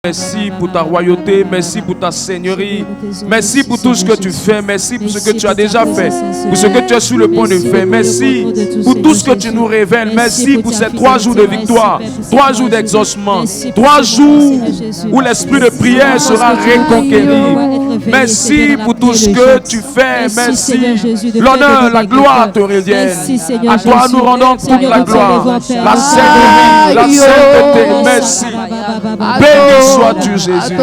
Merci pour ta royauté, merci pour ta seigneurie, merci pour tout ce que tu fais, merci pour ce que tu as déjà fait, pour ce que tu es sur le point de faire, merci pour tout ce que tu nous révèles, merci pour ces 3 jours de victoire, 3 jours d'exaucement, 3 jours où l'esprit de prière sera reconquéri. Merci pour tout ce que tu fais, merci. L'honneur, la gloire te reviennent. À toi nous rendons toute la gloire, la seigneurie, la sainteté, merci. Béni sois-tu, Jésus.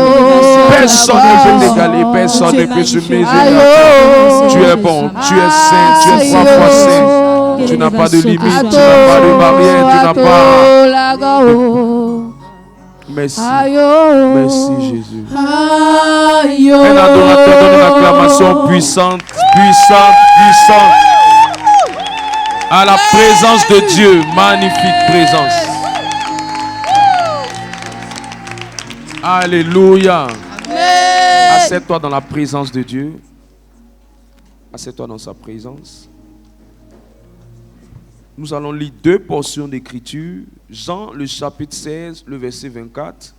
Personne ne peut t'égaler, personne ne peut se mesurer. Tu es bon, tu es saint, tu es 3 fois saint. Tu n'as pas de limite, tu n'as pas de barrière, tu n'as pas. Merci, merci Jésus. Un adorateur donne une acclamation puissante, puissante, puissante. À la présence de Dieu, magnifique présence. Alléluia. Assieds-toi dans la présence de Dieu. Assieds-toi dans sa présence. Nous allons lire 2 portions d'écriture. Jean, le chapitre 16, le verset 24.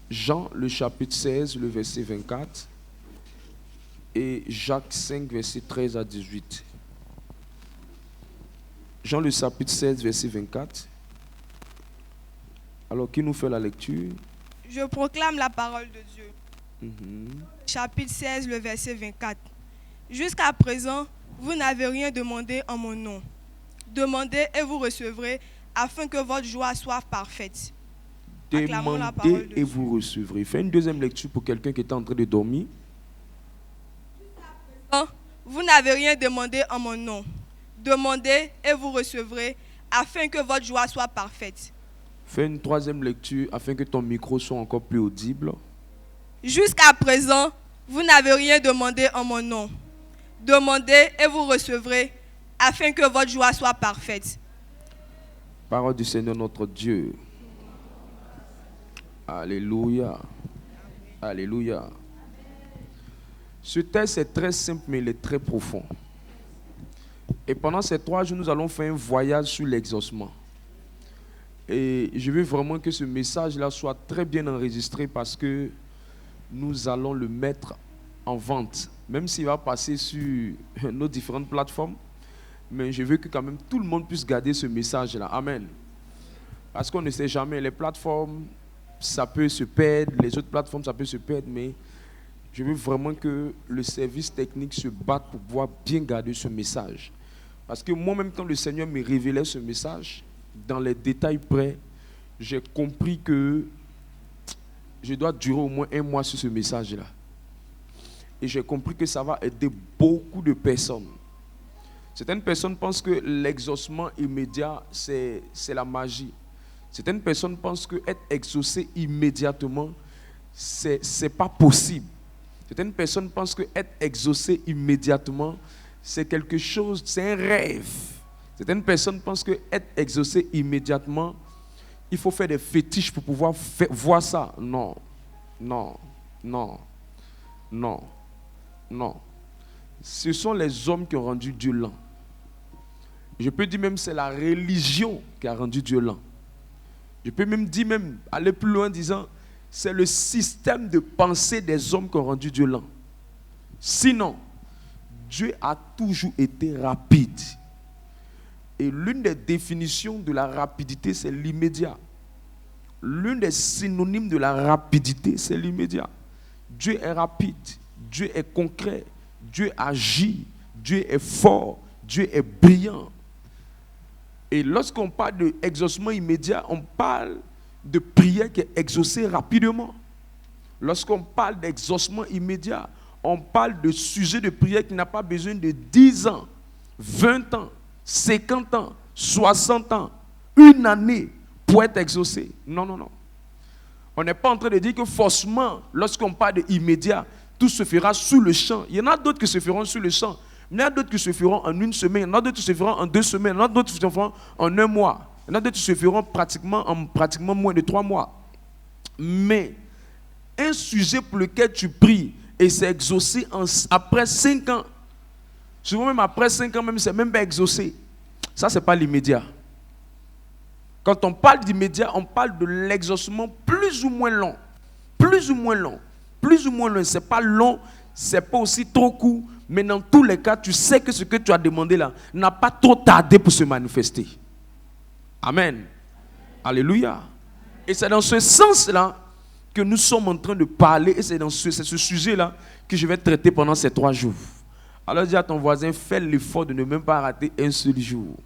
Jean, le chapitre 16, le verset 24. Et Jacques 5, verset 13 à 18. Jean, le chapitre 16, verset 24. Alors, qui nous fait la lecture? Je proclame la parole de Dieu. Chapitre 16, le verset 24. Jusqu'à présent, vous n'avez rien demandé en mon nom. Demandez et vous recevrez, afin que votre joie soit parfaite. Demandez et vous recevrez. Fais une deuxième lecture pour quelqu'un qui est en train de dormir. Vous n'avez rien demandé en mon nom. Demandez et vous recevrez, afin que votre joie soit parfaite. Fais une troisième lecture afin que ton micro soit encore plus audible. Jusqu'à présent, vous n'avez rien demandé en mon nom. Demandez et vous recevrez, afin que votre joie soit parfaite. Parole du Seigneur notre Dieu. Alléluia. Alléluia. Ce texte est très simple, mais il est très profond. Et pendant ces 3 jours, nous allons faire un voyage sur l'exaucement. Et je veux vraiment que ce message-là soit très bien enregistré parce que nous allons le mettre en vente. Même s'il va passer sur nos différentes plateformes. Mais je veux que quand même tout le monde puisse garder ce message-là. Amen. Parce qu'on ne sait jamais. Les plateformes, ça peut se perdre. Les autres plateformes, ça peut se perdre. Mais je veux vraiment que le service technique se batte pour pouvoir bien garder ce message. Parce que moi-même, quand le Seigneur me révélait ce message, dans les détails près, j'ai compris que je dois durer au moins 1 mois sur ce message-là. Et j'ai compris que ça va aider beaucoup de personnes. Certaines personnes pensent que l'exaucement immédiat, c'est la magie. Certaines personnes pensent que être exaucé immédiatement, c'est pas possible. Certaines personnes pensent que être exaucé immédiatement, c'est quelque chose, c'est un rêve. Certaines personnes pensent que être exaucé immédiatement, il faut faire des fétiches pour pouvoir voir ça. Non, non, non, non, non. Ce sont les hommes qui ont rendu Dieu lent. Je peux dire même c'est la religion qui a rendu Dieu lent. Je peux même dire, aller plus loin en disant, c'est le système de pensée des hommes qui ont rendu Dieu lent. Sinon, Dieu a toujours été rapide. Et l'une des définitions de la rapidité, c'est l'immédiat. L'une des synonymes de la rapidité, c'est l'immédiat. Dieu est rapide, Dieu est concret, Dieu agit, Dieu est fort, Dieu est brillant. Et lorsqu'on parle d'exaucement immédiat, on parle de prière qui est exaucée rapidement. Lorsqu'on parle d'exaucement immédiat, on parle de sujet de prière qui n'a pas besoin de 10 ans, 20 ans, 50 ans, 60 ans, 1 année pour être exaucé. Non, non, non. On n'est pas en train de dire que forcément, lorsqu'on parle d'immédiat, tout se fera sous le champ. Il y en a d'autres qui se feront sur le champ. Il y en a d'autres qui se feront en 1 semaine. Il y en a d'autres qui se feront en 2 semaines. Il y en a d'autres qui se feront en 1 mois. Il y en a d'autres qui se feront en moins de 3 mois. Mais un sujet pour lequel tu pries et c'est exaucé après 5 ans. Souvent même après 5 ans, même c'est même pas exaucé. Ça, ce n'est pas l'immédiat. Quand on parle d'immédiat, on parle de l'exaucement plus ou moins long. Plus ou moins long. Plus ou moins long. Ce n'est pas long, ce n'est pas aussi trop court. Mais dans tous les cas, tu sais que ce que tu as demandé là n'a pas trop tardé pour se manifester. Amen. Alléluia. Et c'est dans ce sens-là que nous sommes en train de parler. Et c'est ce sujet-là que je vais traiter pendant ces 3 jours. Alors dis à ton voisin, fais l'effort de ne même pas rater un seul jour.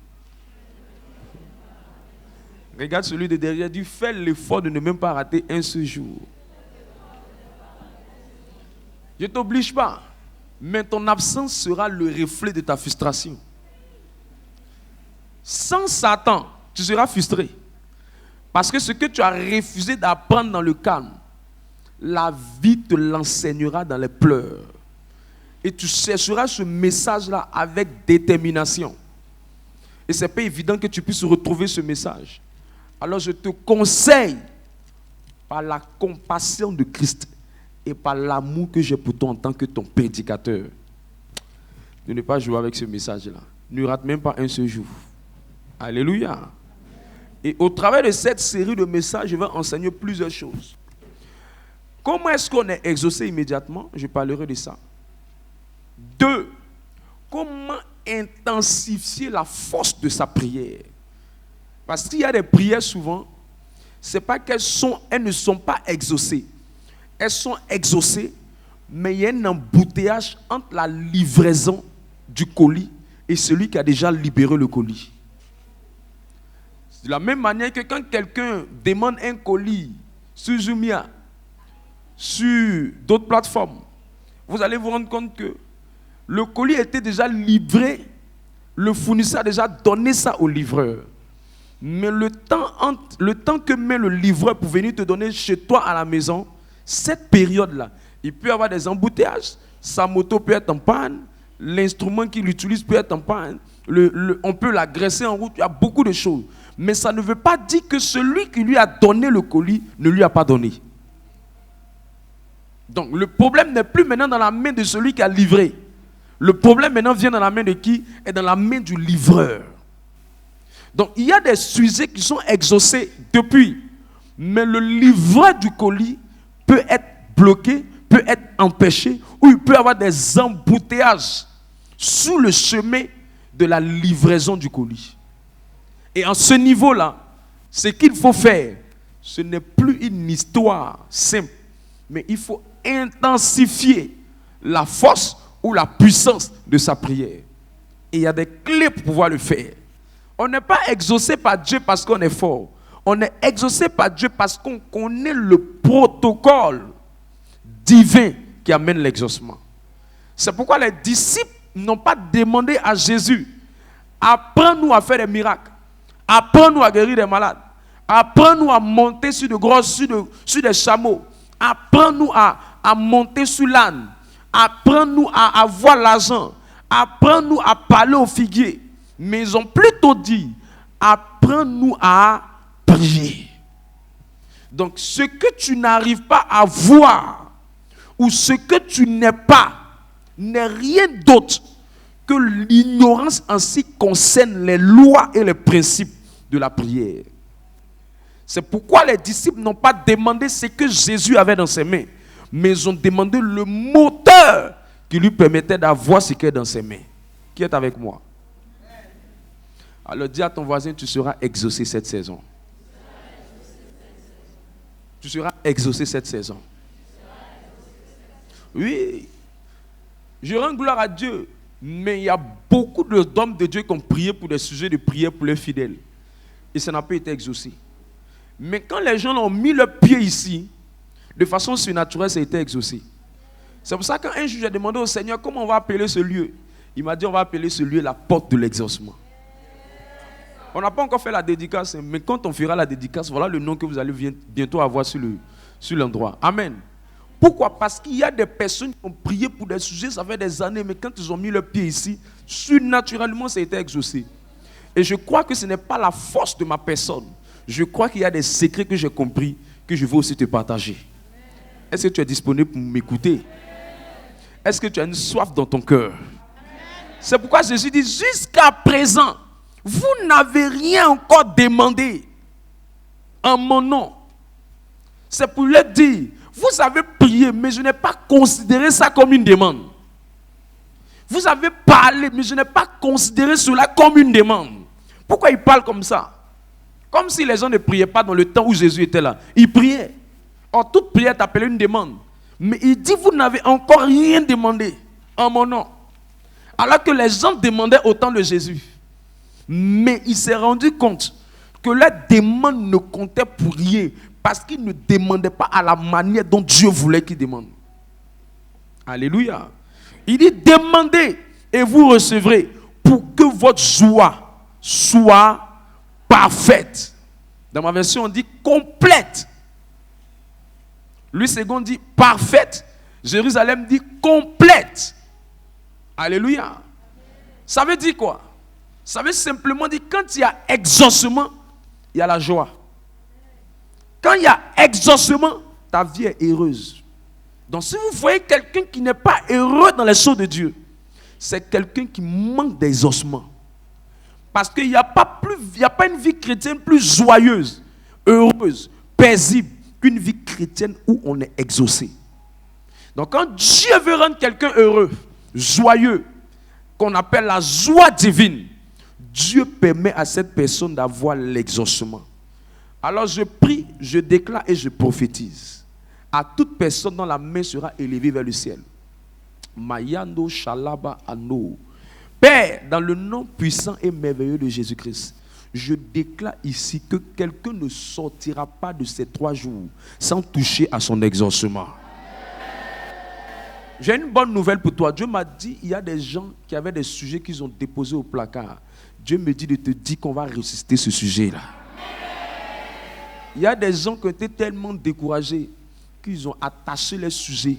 Regarde celui de derrière, dis, fais l'effort de ne même pas rater un seul jour. Je ne t'oblige pas, mais ton absence sera le reflet de ta frustration. Sans Satan, tu seras frustré. Parce que ce que tu as refusé d'apprendre dans le calme, la vie te l'enseignera dans les pleurs. Et tu chercheras ce message-là avec détermination. Et ce n'est pas évident que tu puisses retrouver ce message. Alors je te conseille, par la compassion de Christ et par l'amour que j'ai pour toi en tant que ton prédicateur, de ne pas jouer avec ce message-là. Ne rate même pas un seul jour. Alléluia. Et au travers de cette série de messages, je vais enseigner plusieurs choses. Comment est-ce qu'on est exaucé immédiatement? Je parlerai de ça. 2. Comment intensifier la force de sa prière? Parce qu'il y a des prières souvent, c'est pas elles ne sont pas exaucées. Elles sont exaucées, mais il y a un embouteillage entre la livraison du colis et celui qui a déjà libéré le colis. De la même manière que quand quelqu'un demande un colis sur Jumia, sur d'autres plateformes, vous allez vous rendre compte que le colis était déjà livré, le fournisseur a déjà donné ça au livreur. Mais le temps que met le livreur pour venir te donner chez toi à la maison, cette période-là, il peut y avoir des embouteillages, sa moto peut être en panne, l'instrument qu'il utilise peut être en panne, on peut l'agresser en route, il y a beaucoup de choses. Mais ça ne veut pas dire que celui qui lui a donné le colis ne lui a pas donné. Donc le problème n'est plus maintenant dans la main de celui qui a livré. Le problème maintenant vient dans la main de qui? Et dans la main du livreur. Donc il y a des sujets qui sont exaucés depuis. Mais le livreur du colis peut être bloqué, peut être empêché, ou il peut y avoir des embouteillages sous le chemin de la livraison du colis. Et en ce niveau-là, ce qu'il faut faire, ce n'est plus une histoire simple, mais il faut intensifier la force ou la puissance de sa prière. Et il y a des clés pour pouvoir le faire. On n'est pas exaucé par Dieu parce qu'on est fort. On est exaucé par Dieu parce qu'on connaît le protocole divin qui amène l'exaucement. C'est pourquoi les disciples n'ont pas demandé à Jésus, apprends-nous à faire des miracles, apprends-nous à guérir des malades, apprends-nous à monter sur des chameaux, apprends-nous à monter sur l'âne, apprends-nous à avoir l'argent, apprends-nous à parler au figuier. Mais ils ont plutôt dit, apprends-nous à prier. Donc ce que tu n'arrives pas à voir, ou ce que tu n'es pas, n'est rien d'autre que l'ignorance en ce qui concerne les lois et les principes de la prière. C'est pourquoi les disciples n'ont pas demandé ce que Jésus avait dans ses mains, mais ils ont demandé le moteur qui lui permettait d'avoir ce qui est dans ses mains. Qui est avec moi? Alors dis à ton voisin, tu seras exaucé cette saison. Tu seras exaucé cette saison. Oui. Je rends gloire à Dieu. Mais il y a beaucoup d'hommes de Dieu qui ont prié pour des sujets de prière pour les fidèles. Et ça n'a pas été exaucé. Mais quand les gens ont mis leurs pieds ici, de façon surnaturelle, ça a été exaucé. C'est pour ça qu'un jour, j'ai demandé au Seigneur comment on va appeler ce lieu. Il m'a dit on va appeler ce lieu la porte de l'exaucement. On n'a pas encore fait la dédicace, mais quand on fera la dédicace, voilà le nom que vous allez bientôt avoir sur l'endroit. Amen. Pourquoi? Parce qu'il y a des personnes qui ont prié pour des sujets, ça fait des années, mais quand ils ont mis leurs pieds ici, surnaturellement, ça a été exaucé. Et je crois que ce n'est pas la force de ma personne. Je crois qu'il y a des secrets que j'ai compris, que je veux aussi te partager. Est-ce que tu es disponible pour m'écouter? Est-ce que tu as une soif dans ton cœur? C'est pourquoi Jésus dit, jusqu'à présent, vous n'avez rien encore demandé en mon nom. C'est pour leur dire, vous avez prié, mais je n'ai pas considéré ça comme une demande. Vous avez parlé, mais je n'ai pas considéré cela comme une demande. Pourquoi il parle comme ça? Comme si les gens ne priaient pas dans le temps où Jésus était là. Ils priaient. Or, toute prière est appelée une demande. Mais il dit, vous n'avez encore rien demandé en mon nom. Alors que les gens demandaient au temps de Jésus. Mais il s'est rendu compte que leur demande ne comptait pour rien. Parce qu'ils ne demandaient pas à la manière dont Dieu voulait qu'ils demandent. Alléluia. Il dit, demandez et vous recevrez pour que votre joie soit parfaite. Dans ma version, on dit complète. Lui, second dit parfaite. Jérusalem dit complète. Alléluia. Ça veut dire quoi? Ça veut simplement dire quand il y a exaucement, il y a la joie. Quand il y a exaucement, ta vie est heureuse. Donc si vous voyez quelqu'un qui n'est pas heureux dans les choses de Dieu, c'est quelqu'un qui manque d'exaucement. Parce qu'il n'y a pas une vie chrétienne plus joyeuse, heureuse, paisible qu'une vie chrétienne où on est exaucé. Donc quand Dieu veut rendre quelqu'un heureux, joyeux, qu'on appelle la joie divine, Dieu permet à cette personne d'avoir l'exaucement. Alors je prie, je déclare et je prophétise. À toute personne dont la main sera élevée vers le ciel. Mayando Shalaba Ano. Père, dans le nom puissant et merveilleux de Jésus-Christ, je déclare ici que quelqu'un ne sortira pas de ces 3 jours sans toucher à son exaucement. J'ai une bonne nouvelle pour toi. Dieu m'a dit, il y a des gens qui avaient des sujets qu'ils ont déposés au placard. Dieu me dit de te dire qu'on va ressusciter ce sujet-là. Il y a des gens qui ont été tellement découragés qu'ils ont attaché les sujets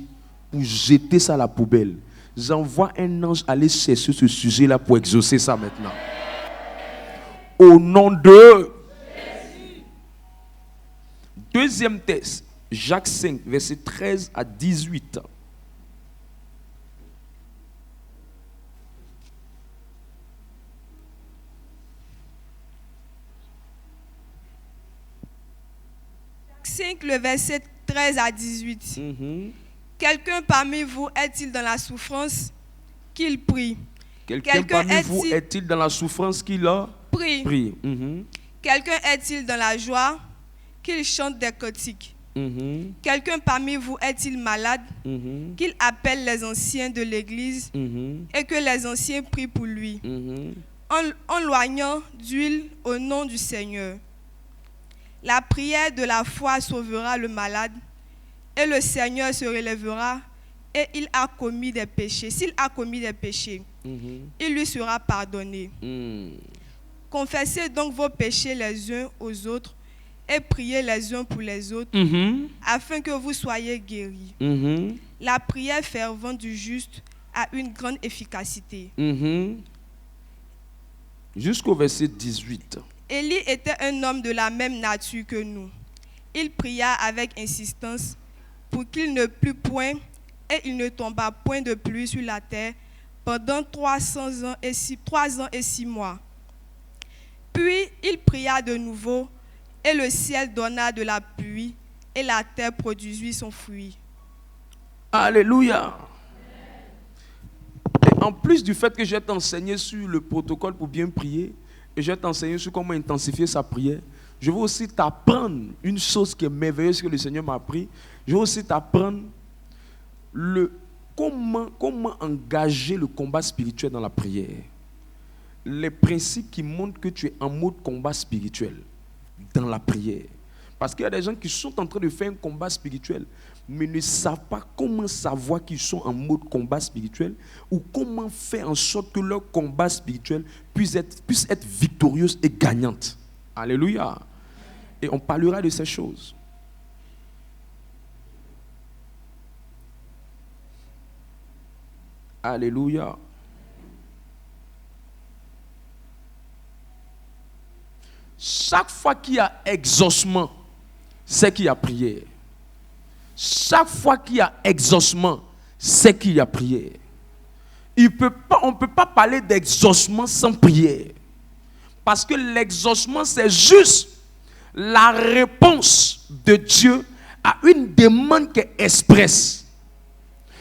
pour jeter ça à la poubelle. J'envoie un ange aller chercher ce sujet-là pour exaucer ça maintenant. Au nom de Jésus. Deuxième texte, Jacques 5, verset 13 à 18. Jacques 5, le verset 13 à 18. Quelqu'un parmi vous est-il dans la souffrance qu'il prie? Quelqu'un parmi vous est-il dans la souffrance qu'il a prie? Quelqu'un est-il dans la joie qu'il chante des cantiques? Quelqu'un parmi vous est-il malade qu'il appelle les anciens de l'église et que les anciens prient pour lui en loignant d'huile au nom du Seigneur? La prière de la foi sauvera le malade et le Seigneur se relèvera et il a commis des péchés. S'il a commis des péchés, il lui sera pardonné. Confessez donc vos péchés les uns aux autres et priez les uns pour les autres afin que vous soyez guéris. La prière fervente du juste a une grande efficacité. Jusqu'au verset 18. Élie était un homme de la même nature que nous. Il pria avec insistance pour qu'il ne plût point et il ne tomba point de pluie sur la terre pendant 3 ans et 6 mois. Puis il pria de nouveau et le ciel donna de la pluie et la terre produisit son fruit. Alléluia. Et en plus du fait que je vais t'enseigner sur le protocole pour bien prier, et je vais t'enseigner sur comment intensifier sa prière, je vais aussi t'apprendre une chose qui est merveilleuse que le Seigneur m'a appris. Je vais aussi t'apprendre comment engager le combat spirituel dans la prière. Les principes qui montrent que tu es en mode combat spirituel dans la prière. Parce qu'il y a des gens qui sont en train de faire un combat spirituel, mais ne savent pas comment savoir qu'ils sont en mode combat spirituel ou comment faire en sorte que leur combat spirituel puisse être victorieuse et gagnante. Alléluia. Et on parlera de ces choses. Alléluia. Chaque fois qu'il y a exaucement, c'est qu'il y a prière. Chaque fois qu'il y a exaucement, c'est qu'il y a prière. On ne peut pas parler d'exaucement sans prière. Parce que l'exaucement, c'est juste la réponse de Dieu à une demande qui est expresse.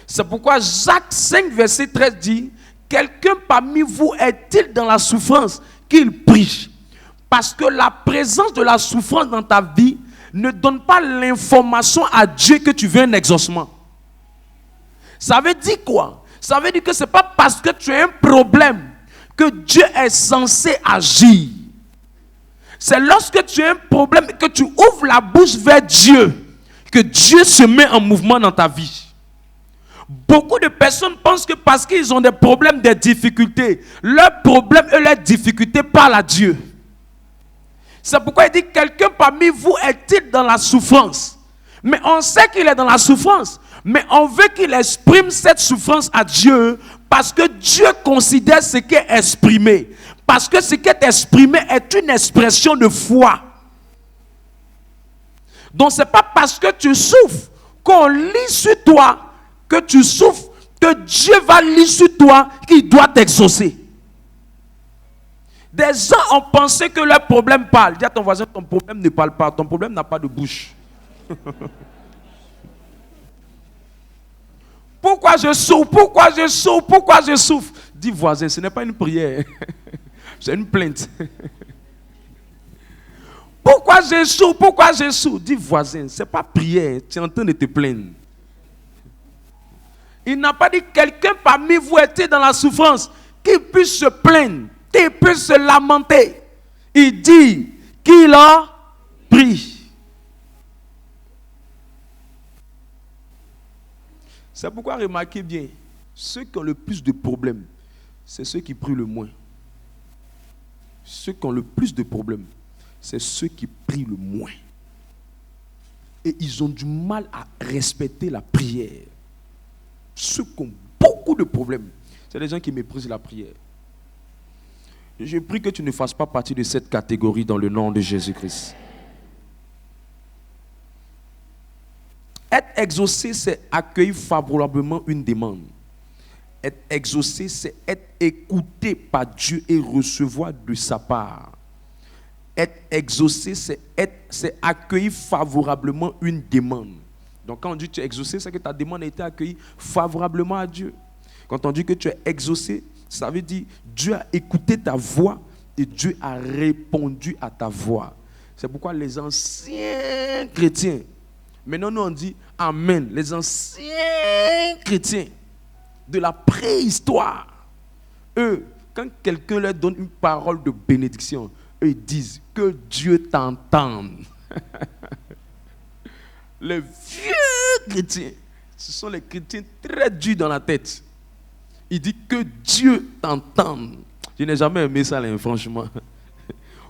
C'est pourquoi Jacques 5, verset 13 dit, quelqu'un parmi vous est-il dans la souffrance qu'il prie? Parce que la présence de la souffrance dans ta vie ne donne pas l'information à Dieu que tu veux un exaucement. Ça veut dire quoi? Ça veut dire que ce n'est pas parce que tu as un problème que Dieu est censé agir. C'est lorsque tu as un problème et que tu ouvres la bouche vers Dieu que Dieu se met en mouvement dans ta vie. Beaucoup de personnes pensent que parce qu'ils ont des problèmes, des difficultés, leurs problèmes et leurs difficultés parlent à Dieu. C'est pourquoi il dit, quelqu'un parmi vous est-il dans la souffrance? Mais on sait qu'il est dans la souffrance, mais on veut qu'il exprime cette souffrance à Dieu parce que Dieu considère ce qui est exprimé. Parce que ce qui est exprimé est une expression de foi. Donc ce n'est pas parce que tu souffres qu'on lit sur toi que tu souffres, que Dieu va lire sur toi qu'il doit t'exaucer. Des gens ont pensé que leur problème parle. Dis à ton voisin, ton problème ne parle pas, ton problème n'a pas de bouche. Pourquoi je souffre? Pourquoi je souffre? Pourquoi je souffre? Dis voisin, ce n'est pas une prière, c'est une plainte. Pourquoi je souffre? Pourquoi je souffre? Dis voisin, ce n'est pas prière, tu es en train de te plaindre. Il n'a pas dit quelqu'un parmi vous était dans la souffrance, qu'il puisse se plaindre, qu'il puisse se lamenter. Il dit qu'il a pris. C'est pourquoi remarquez bien, ceux qui ont le plus de problèmes, c'est ceux qui prient le moins. Ceux qui ont le plus de problèmes, c'est ceux qui prient le moins. Et ils ont du mal à respecter la prière. Ceux qui ont beaucoup de problèmes, c'est les gens qui méprisent la prière. Je prie que tu ne fasses pas partie de cette catégorie dans le nom de Jésus-Christ. Être exaucé, c'est accueillir favorablement une demande. Être exaucé, c'est être écouté par Dieu et recevoir de sa part. Être exaucé, c'est accueillir favorablement une demande. Donc quand on dit que tu es exaucé, c'est que ta demande a été accueillie favorablement à Dieu. Quand on dit que tu es exaucé, ça veut dire Dieu a écouté ta voix et Dieu a répondu à ta voix. C'est pourquoi les anciens chrétiens, maintenant nous on dit Amen, les anciens chrétiens de la préhistoire, eux, quand quelqu'un leur donne une parole de bénédiction, eux ils disent que Dieu t'entende. Les vieux chrétiens, ce sont les chrétiens très durs dans la tête. Il dit que Dieu t'entende. Je n'ai jamais aimé ça, là, franchement.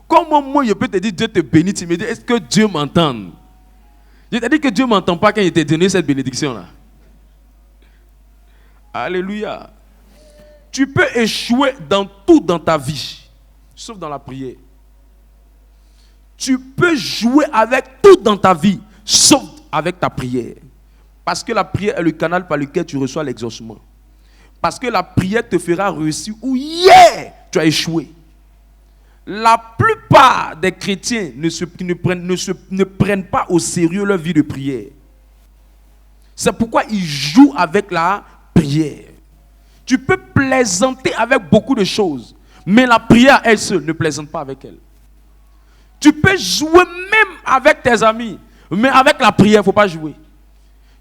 Comment moi, je peux te dire Dieu te bénit, tu me dis, est-ce que Dieu m'entend? Je t'ai dit que Dieu ne m'entend pas quand il t'a donné cette bénédiction-là. Alléluia. Tu peux échouer dans tout dans ta vie, sauf dans la prière. Tu peux jouer avec tout dans ta vie, sauf avec ta prière. Parce que la prière est le canal par lequel tu reçois l'exaucement. Parce que la prière te fera réussir où hier tu as échoué. La plupart des chrétiens ne prennent pas au sérieux leur vie de prière. C'est pourquoi ils jouent avec la prière. Tu peux plaisanter avec beaucoup de choses, mais la prière elle seule ne plaisante pas avec elle. Tu peux jouer même avec tes amis, mais avec la prière, il ne faut pas jouer.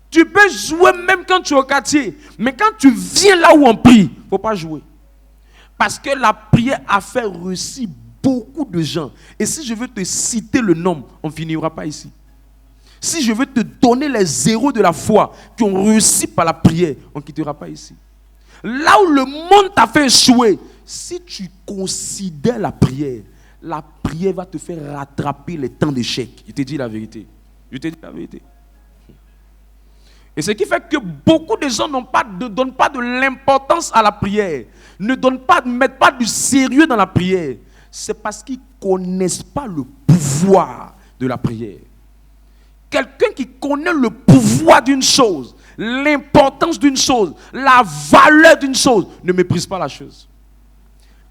Tu peux jouer même quand tu es au quartier, mais quand tu viens là où on prie, il ne faut pas jouer. Parce que la prière a fait réussir beaucoup de gens. Et si je veux te citer le nom, on ne finira pas ici. Si je veux te donner les héros de la foi qui ont réussi par la prière, on ne quittera pas ici. Là où le monde t'a fait échouer, si tu considères la prière va te faire rattraper les temps d'échec. Je te dis la vérité. Je te dis la vérité. Et ce qui fait que beaucoup de gens ne donnent pas de l'importance à la prière, ne mettent pas du sérieux dans la prière. C'est parce qu'ils ne connaissent pas le pouvoir de la prière. Quelqu'un qui connaît le pouvoir d'une chose, l'importance d'une chose, la valeur d'une chose, ne méprise pas la chose.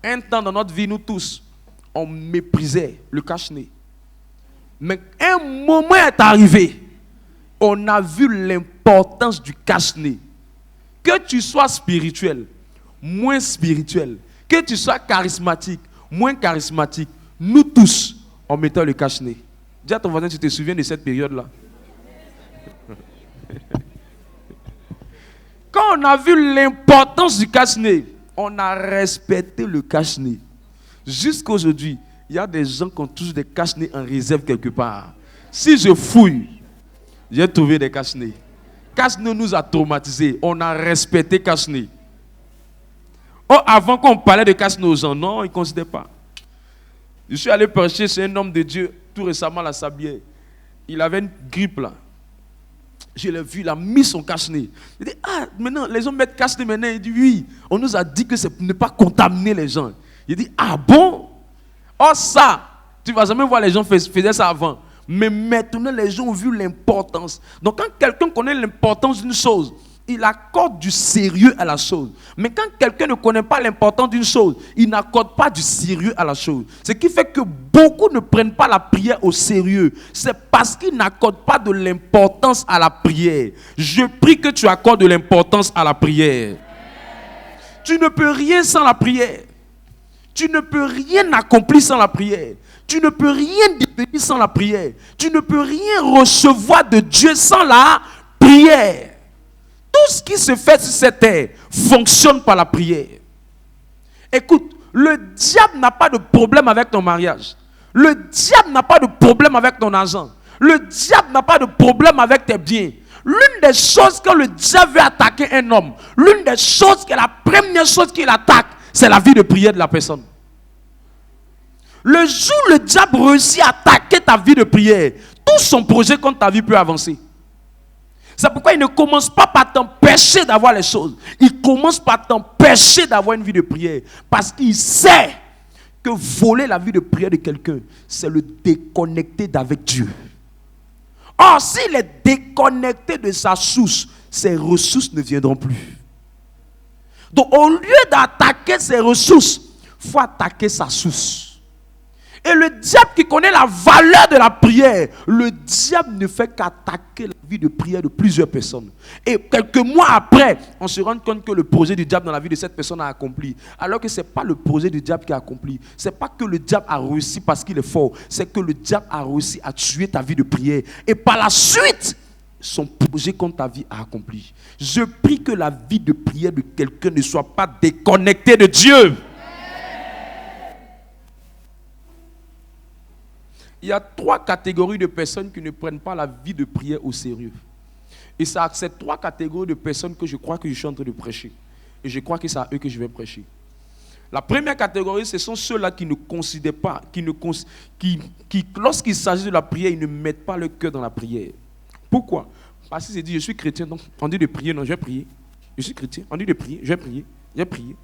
Un temps dans notre vie, nous tous, on méprisait le cache-nez. Mais un moment est arrivé, on a vu l'importance du cache-nez. Que tu sois spirituel, moins spirituel, que tu sois charismatique, moins charismatique, nous tous, on mettait le cache-nez. Dis à ton voisin, tu te souviens de cette période-là? Quand on a vu l'importance du cache-nez, on a respecté le cache-nez. Jusqu'à aujourd'hui, il y a des gens qui ont tous des cache-nez en réserve quelque part. Si je fouille, j'ai trouvé des cache-nez. Cache-nez nous a traumatisés. On a respecté cache-nez. Oh, avant qu'on parlait de cache-nez aux gens, non, ils ne considèrent pas. Je suis allé prêcher chez un homme de Dieu tout récemment à la Sablière. Il avait une grippe là. Je l'ai vu, il a mis son cache-nez. Il dit, ah, maintenant, les gens mettent cache-nez maintenant. Il dit, oui, on nous a dit que c'est pour ne pas contaminer les gens. Il dit, ah bon? Oh ça, tu ne vas jamais voir les gens faisaient ça avant. Mais maintenant, les gens ont vu l'importance. Donc, quand quelqu'un connaît l'importance d'une chose, il accorde du sérieux à la chose. Mais quand quelqu'un ne connaît pas l'importance d'une chose, il n'accorde pas du sérieux à la chose. Ce qui fait que beaucoup ne prennent pas la prière au sérieux. C'est parce qu'ils n'accordent pas de l'importance à la prière. Je prie que tu accordes de l'importance à la prière. Tu ne peux rien sans la prière. Tu ne peux rien accomplir sans la prière. Tu ne peux rien devenir sans la prière. Tu ne peux rien recevoir de Dieu sans la prière. Tout ce qui se fait sur cette terre fonctionne par la prière. Écoute, le diable n'a pas de problème avec ton mariage. Le diable n'a pas de problème avec ton argent. Le diable n'a pas de problème avec tes biens. L'une des choses quand le diable veut attaquer un homme, l'une des choses, la première chose qu'il attaque, c'est la vie de prière de la personne. Le jour où le diable réussit à attaquer ta vie de prière, tout son projet contre ta vie peut avancer. C'est pourquoi il ne commence pas par t'empêcher d'avoir les choses. Il commence par t'empêcher d'avoir une vie de prière. Parce qu'il sait que voler la vie de prière de quelqu'un, c'est le déconnecter d'avec Dieu. Or, s'il est déconnecté de sa source, ses ressources ne viendront plus. Donc, au lieu d'attaquer ses ressources, il faut attaquer sa source. Et le diable qui connaît la valeur de la prière, le diable ne fait qu'attaquer la vie de prière de plusieurs personnes. Et quelques mois après, on se rend compte que le projet du diable dans la vie de cette personne a accompli. Alors que ce n'est pas le projet du diable qui a accompli. Ce n'est pas que le diable a réussi parce qu'il est fort. C'est que le diable a réussi à tuer ta vie de prière. Et par la suite, son projet contre ta vie a accompli. Je prie que la vie de prière de quelqu'un ne soit pas déconnectée de Dieu. Il y a 3 catégories de personnes qui ne prennent pas la vie de prière au sérieux. Et c'est à ces 3 catégories de personnes que je crois que je suis en train de prêcher. Et je crois que c'est à eux que je vais prêcher. La première catégorie, ce sont ceux-là qui ne considèrent pas, qui lorsqu'il s'agit de la prière, ils ne mettent pas le cœur dans la prière. Pourquoi? Parce qu'ils se disent, je suis chrétien, donc on dit de prier, non, je vais prier. Je suis chrétien, on dit de prier, je vais prier. Je vais prier.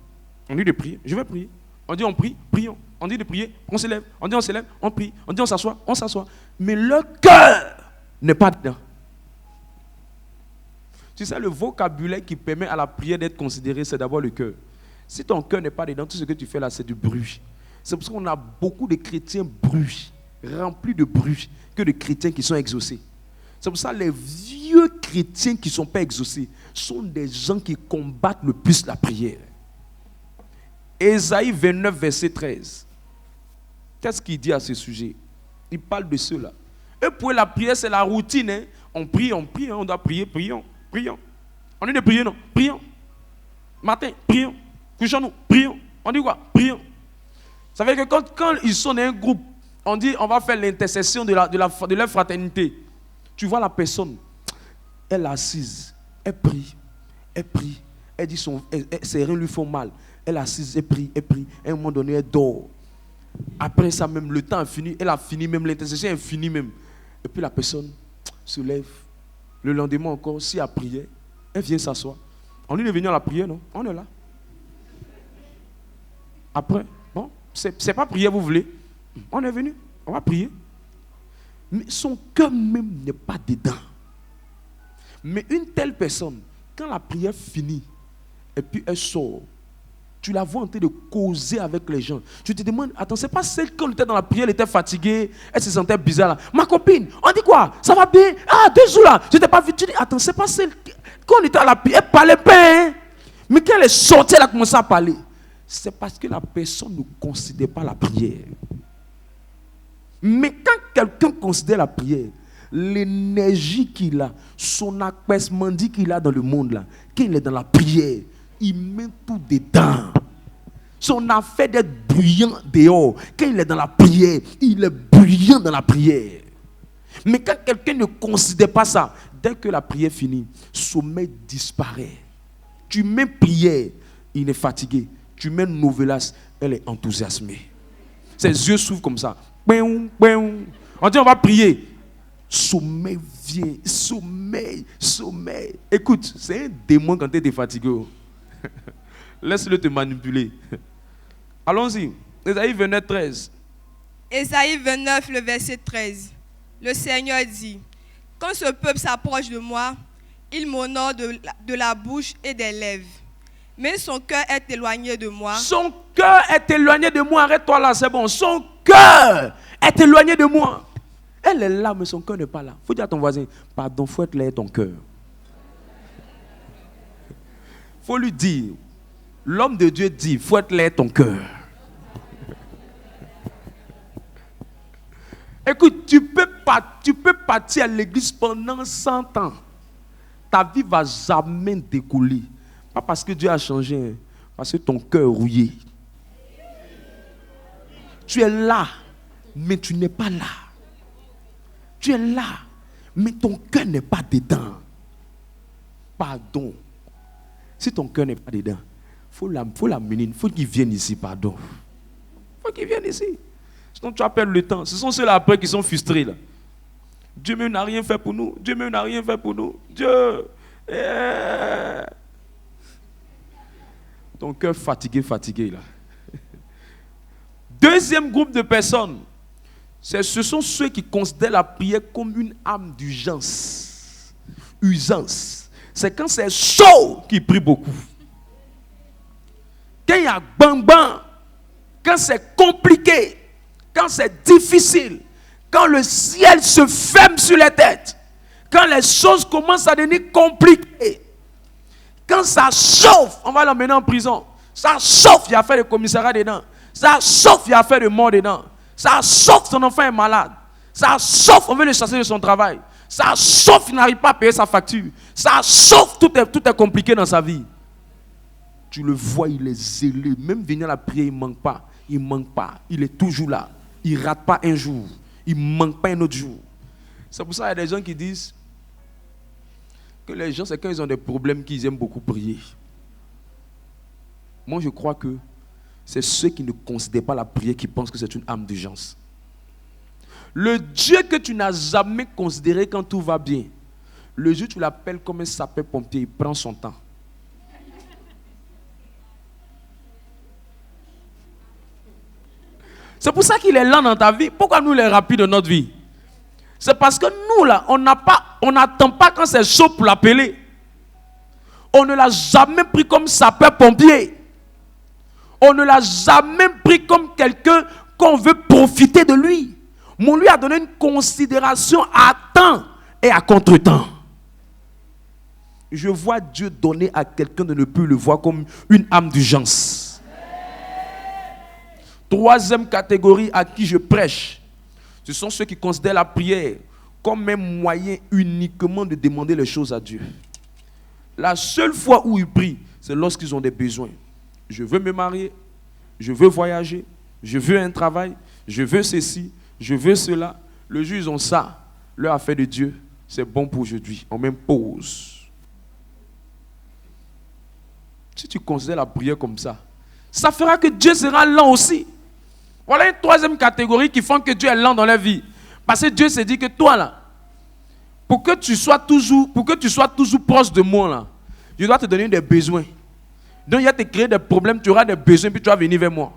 On dit de prier, je vais prier. On dit on prie, prions. On dit de prier, on s'élève. On dit on s'élève, on prie. On dit on s'assoit, on s'assoit. Mais le cœur n'est pas dedans. Tu sais, le vocabulaire qui permet à la prière d'être considérée, c'est d'abord le cœur. Si ton cœur n'est pas dedans, tout ce que tu fais là, c'est du bruit. C'est pour ça qu'on a beaucoup de chrétiens bruits, remplis de bruit, que de chrétiens qui sont exaucés. C'est pour ça que les vieux chrétiens qui ne sont pas exaucés sont des gens qui combattent le plus la prière. Ésaïe 29, verset 13. Qu'est-ce qu'il dit à ce sujet? Il parle de cela. Et pour la prière, c'est la routine. Hein? On prie, on doit prier, prions. On dit de prier, non? Prions. Matin, prions. Couchons-nous, prions. On dit quoi? Prions. Ça veut dire que quand ils sont dans un groupe, on dit on va faire l'intercession de leur fraternité. Tu vois la personne, elle est assise, elle prie, elle dit ses reins lui font mal. Elle est assise, elle prie. À un moment donné, elle dort. Après ça, même le temps est fini. Elle a fini même, l'intercession est finie même. Et puis la personne se lève. Le lendemain encore, si elle a prié, elle vient s'asseoir. On est venu à la prière, non? On est là. Après, bon, c'est pas prier, vous voulez? On est venu, on va prier. Mais son cœur même n'est pas dedans. Mais une telle personne, quand la prière finit, et puis elle sort, Tu la vois en train de causer avec les gens. Tu te demandes, attends, c'est pas celle quand on était dans la prière, elle était fatiguée, elle se sentait bizarre là. Ma copine, on dit quoi? Ça va bien? Ah, 2 jours là, je t'ai pas vu. Tu dis, attends, c'est pas celle quand on était à la prière, elle parlait pas. Hein? Mais quand elle est sortie, elle a commencé à parler. C'est parce que la personne ne considère pas la prière. Mais quand quelqu'un considère la prière, l'énergie qu'il a, son apaisement qu'il a dans le monde là, quand il est dans la prière, il met tout dedans. Son affaire d'être bruyant dehors, quand il est dans la prière, il est bruyant dans la prière. Mais quand quelqu'un ne considère pas ça, dès que la prière finit, sommeil disparaît. Tu mets prière, il est fatigué. Tu mets Novelas, elle est enthousiasmée. Ses yeux s'ouvrent comme ça. On dit on va prier. Sommeil vient, sommeil. Écoute, c'est un démon quand tu es fatigué. Laisse-le te manipuler. Allons-y. Ésaïe 29, 13. Ésaïe 29, le verset 13. Le Seigneur dit, quand ce peuple s'approche de moi, il m'honore de la bouche et des lèvres. Mais son cœur est éloigné de moi. Son cœur est éloigné de moi. Arrête-toi là, c'est bon. Son cœur est éloigné de moi. Elle est là, mais son cœur n'est pas là. Il faut dire à ton voisin, pardon, il faut être là ton cœur. Il faut lui dire, l'homme de Dieu dit, il faut être là ton cœur. Écoute, tu peux partir à l'église pendant 100 ans. Ta vie va jamais découler. Pas parce que Dieu a changé, parce que ton cœur est rouillé. Tu es là, mais tu n'es pas là. Tu es là, mais ton cœur n'est pas dedans. Pardon. Si ton cœur n'est pas dedans, faut l'amener, il faut qu'il vienne ici, pardon. Il faut qu'il vienne ici. Sinon tu appelles le temps. Ce sont ceux-là après qui sont frustrés là. Dieu même n'a rien fait pour nous. Dieu même n'a rien fait pour nous. Dieu. Ton cœur fatigué là. Deuxième groupe de personnes, ce sont ceux qui considèrent la prière comme une âme d'urgence. Usance. C'est quand c'est chaud qu'ils prient beaucoup. Quand il y a bang, quand c'est compliqué, quand c'est difficile, quand le ciel se ferme sur les têtes, quand les choses commencent à devenir compliquées, quand ça chauffe, on va l'emmener en prison. Ça chauffe, il y a fait de commissariat dedans. Ça chauffe, il y a fait de mort dedans. Ça chauffe, son enfant est malade. Ça chauffe, on veut le chasser de son travail. Ça chauffe, il n'arrive pas à payer sa facture. Ça chauffe, tout est compliqué dans sa vie. Tu le vois, il est zélé. Même venir à la prière, il ne manque pas. Il ne manque pas. Il est toujours là. Il ne rate pas un jour. Il ne manque pas un autre jour. C'est pour ça qu'il y a des gens qui disent que les gens, c'est quand ils ont des problèmes qu'ils aiment beaucoup prier. Moi, je crois que c'est ceux qui ne considèrent pas la prière qui pensent que c'est une âme d'urgence. Le Dieu que tu n'as jamais considéré quand tout va bien, le Dieu, tu l'appelles comme un sapeur-pompier, il prend son temps. C'est pour ça qu'il est lent dans ta vie. Pourquoi nous, il est rapide dans notre vie? C'est parce que nous, là, on n'attend pas quand c'est chaud pour l'appeler. On ne l'a jamais pris comme sapeur-pompier. On ne l'a jamais pris comme quelqu'un qu'on veut profiter de lui. Mais on lui a donné une considération à temps et à contre-temps. Je vois Dieu donner à quelqu'un de ne plus le voir comme une âme d'urgence. Troisième catégorie à qui je prêche, ce sont ceux qui considèrent la prière comme un moyen uniquement de demander les choses à Dieu. La seule fois où ils prient, c'est lorsqu'ils ont des besoins. Je veux me marier, je veux voyager, je veux un travail, je veux ceci, je veux cela. Le jour où ils ont ça, leur affaire de Dieu, c'est bon pour aujourd'hui. On m'impose. Si tu considères la prière comme ça fera que Dieu sera lent aussi. Voilà une troisième catégorie qui font que Dieu est lent dans leur vie. Parce que Dieu s'est dit que toi là, pour que tu sois toujours proche de moi là, je dois te donner des besoins. Donc il va te créer des problèmes, tu auras des besoins, puis tu vas venir vers moi.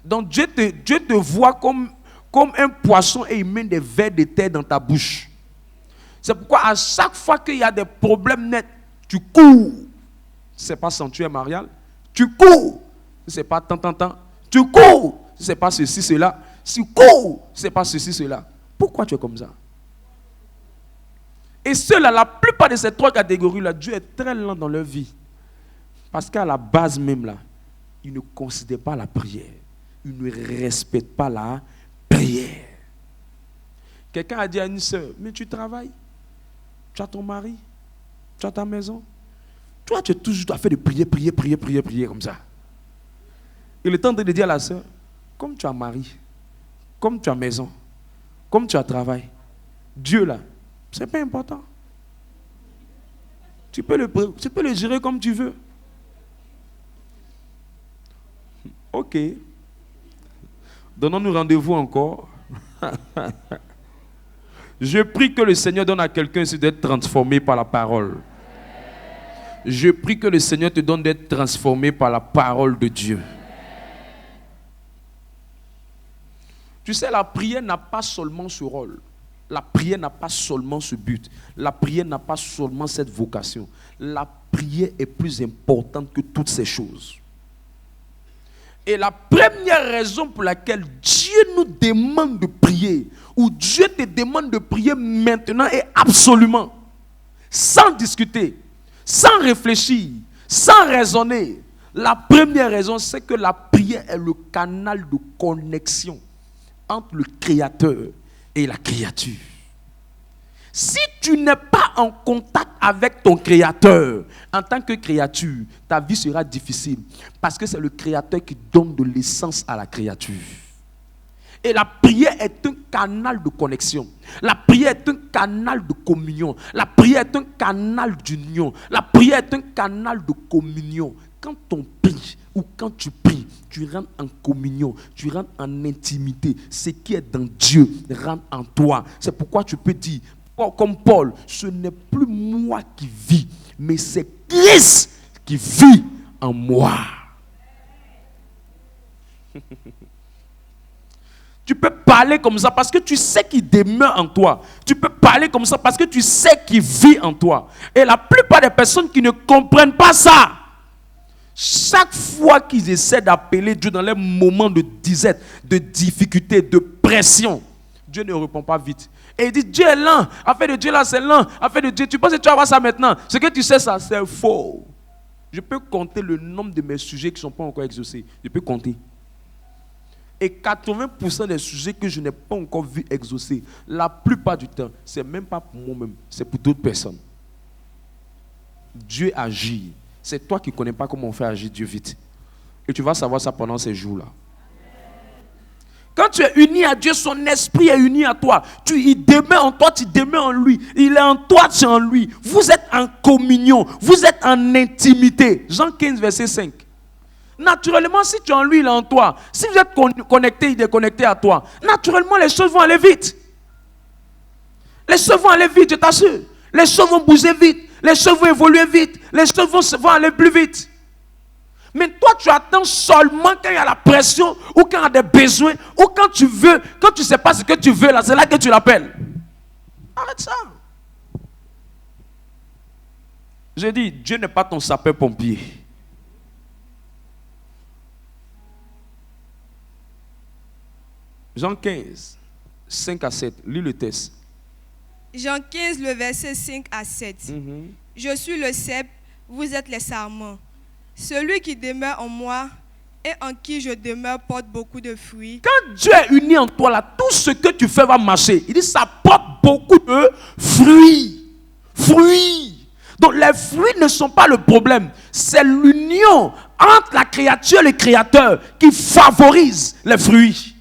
Donc Dieu te voit comme un poisson et il met des vers de terre dans ta bouche. C'est pourquoi à chaque fois qu'il y a des problèmes nets, tu cours. C'est pas sanctuaire marial. Tu cours. si ce n'est pas tant, tu cours. Si ce n'est pas ceci, cela, si tu cours, si ce n'est pas ceci, cela. Pourquoi tu es comme ça? Et ceux-là, la plupart de ces trois catégories-là, Dieu est très lent dans leur vie. Parce qu'à la base même, là, ils ne considèrent pas la prière. Ils ne respectent pas la prière. Quelqu'un a dit à une soeur, mais tu travailles, tu as ton mari, tu as ta maison. Toi, tu es toujours à faire de prier comme ça. Et le temps de dire à la soeur, comme tu as mari, comme tu as maison, comme tu as travail, Dieu là, ce n'est pas important. Tu peux le gérer comme tu veux. Ok. Donnons-nous rendez-vous encore. Je prie que le Seigneur donne à quelqu'un ici d'être transformé par la parole. Je prie que le Seigneur te donne d'être transformé par la parole de Dieu. Tu sais, la prière n'a pas seulement ce rôle. La prière n'a pas seulement ce but. La prière n'a pas seulement cette vocation. La prière est plus importante que toutes ces choses. Et la première raison pour laquelle Dieu nous demande de prier, ou Dieu te demande de prier maintenant et absolument, sans discuter, sans réfléchir, sans raisonner. La première raison, c'est que la prière est le canal de connexion entre le Créateur et la créature. Si tu n'es pas en contact avec ton Créateur, en tant que créature, ta vie sera difficile. Parce que c'est le Créateur qui donne de l'essence à la créature. Et la prière est un canal de connexion. La prière est un canal de communion. La prière est un canal d'union. La prière est un canal de communion. Quand on prie ou quand tu pries, tu rentres en communion, tu rentres en intimité. Ce qui est dans Dieu rentre en toi. C'est pourquoi tu peux dire, comme Paul, ce n'est plus moi qui vis, mais c'est Christ qui vit en moi. Tu peux parler comme ça parce que tu sais qu'il demeure en toi. Tu peux parler comme ça parce que tu sais qu'il vit en toi. Et la plupart des personnes qui ne comprennent pas ça, chaque fois qu'ils essaient d'appeler Dieu dans les moments de disette, de difficulté, de pression, Dieu ne répond pas vite. Et il dit, Dieu est lent. Affaire de Dieu là, c'est lent. Affaire de Dieu, tu penses que tu vas voir ça maintenant. Ce que tu sais, ça, c'est faux. Je peux compter le nombre de mes sujets qui ne sont pas encore exaucés. Je peux compter. Et 80% des sujets que je n'ai pas encore vu exaucer, la plupart du temps, ce n'est même pas pour moi-même, c'est pour d'autres personnes. Dieu agit. C'est toi qui ne connais pas comment on fait agir Dieu vite. Et tu vas savoir ça pendant ces jours-là. Quand tu es uni à Dieu, son esprit est uni à toi. Il demeure en toi, tu demeures en lui. Il est en toi, tu es en lui. Vous êtes en communion, vous êtes en intimité. Jean 15, verset 5. Naturellement, si tu es en lui, il est en toi. Si vous êtes connecté, il est connecté à toi. Naturellement, les choses vont aller vite. Les choses vont aller vite, je t'assure. Les choses vont bouger vite. Les choses vont évoluer vite. Les choses vont aller plus vite. Mais toi, tu attends seulement quand il y a la pression, ou quand il y a des besoins, ou quand tu veux, quand tu ne sais pas ce que tu veux, là, c'est là que tu l'appelles. Arrête ça. Je dis, Dieu n'est pas ton sapeur-pompier. Jean 15, 5 à 7. Lis le texte. Jean 15, le verset 5 à 7. Je suis le cep, vous êtes les sarments. Celui qui demeure en moi et en qui je demeure porte beaucoup de fruits. Quand Dieu est uni en toi, là, tout ce que tu fais va marcher. Il dit ça porte beaucoup de fruits. Fruits. Donc les fruits ne sont pas le problème. C'est l'union entre la créature et le créateur qui favorise les fruits.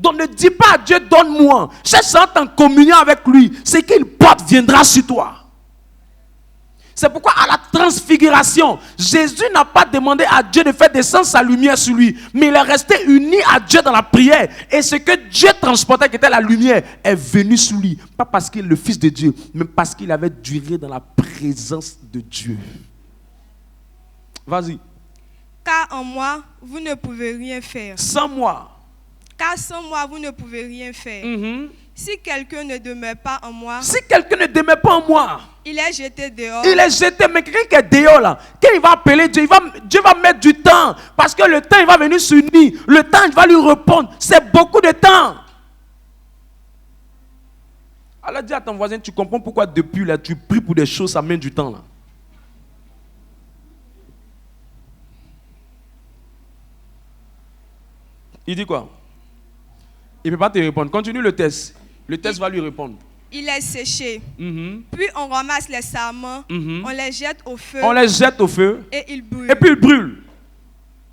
Donc ne dis pas à Dieu, donne-moi. Cherche à être en communion avec lui. Ce qu'il porte viendra sur toi. C'est pourquoi à la transfiguration, Jésus n'a pas demandé à Dieu de faire descendre sa lumière sur lui. Mais il est resté uni à Dieu dans la prière. Et ce que Dieu transportait, qui était la lumière, est venu sur lui. Pas parce qu'il est le Fils de Dieu, mais parce qu'il avait duré dans la présence de Dieu. Vas-y. Car en moi, vous ne pouvez rien faire. Sans moi. Car sans moi, vous ne pouvez rien faire. Si quelqu'un ne demeure pas en moi. Si quelqu'un ne demeure pas en moi. Il est jeté dehors. Il est jeté, mais quelqu'un qui est dehors là, quand il va appeler Dieu, Dieu va mettre du temps. Parce que le temps, il va venir s'unir. Le temps, il va lui répondre. C'est beaucoup de temps. Alors dis à ton voisin, tu comprends pourquoi depuis là, tu pries pour des choses, ça met du temps là. Il dit quoi? Il ne peut pas te répondre. Continue le test. Le test va lui répondre. Il est séché. Mm-hmm. Puis on ramasse les sarments, Mm-hmm. on les jette au feu. On les jette au feu. Et ils brûlent. Et puis ils brûlent.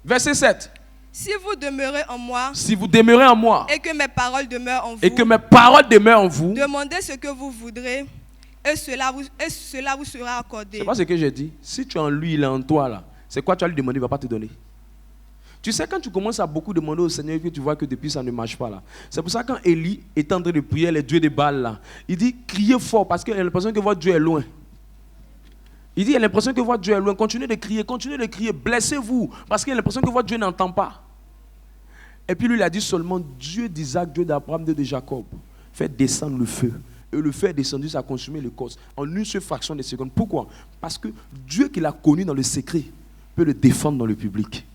Verset 7. Si vous demeurez en moi. Si vous demeurez en moi. Et que mes paroles demeurent en vous. Et que mes paroles demeurent en vous. Demandez ce que vous voudrez. Et cela vous sera accordé. C'est pas ce que j'ai dit. Si tu es en lui, il est en toi là. C'est quoi tu vas lui demander, il ne va pas te donner. Tu sais, quand tu commences à beaucoup demander au Seigneur, que tu vois que depuis ça ne marche pas là. C'est pour ça que quand Élie est en train de prier les dieux des Baals là, il dit criez fort parce qu'il a l'impression que votre Dieu est loin. Il dit il a l'impression que votre Dieu est loin. Continuez de crier, blessez-vous parce qu'il a l'impression que votre Dieu n'entend pas. Et puis lui il a dit seulement Dieu d'Isaac, Dieu d'Abraham, Dieu de Jacob, fait descendre le feu. Et le feu est descendu, ça a consumé le corps en une seule fraction de seconde. Pourquoi? Parce que Dieu qu'il a connu dans le secret peut le défendre dans le public.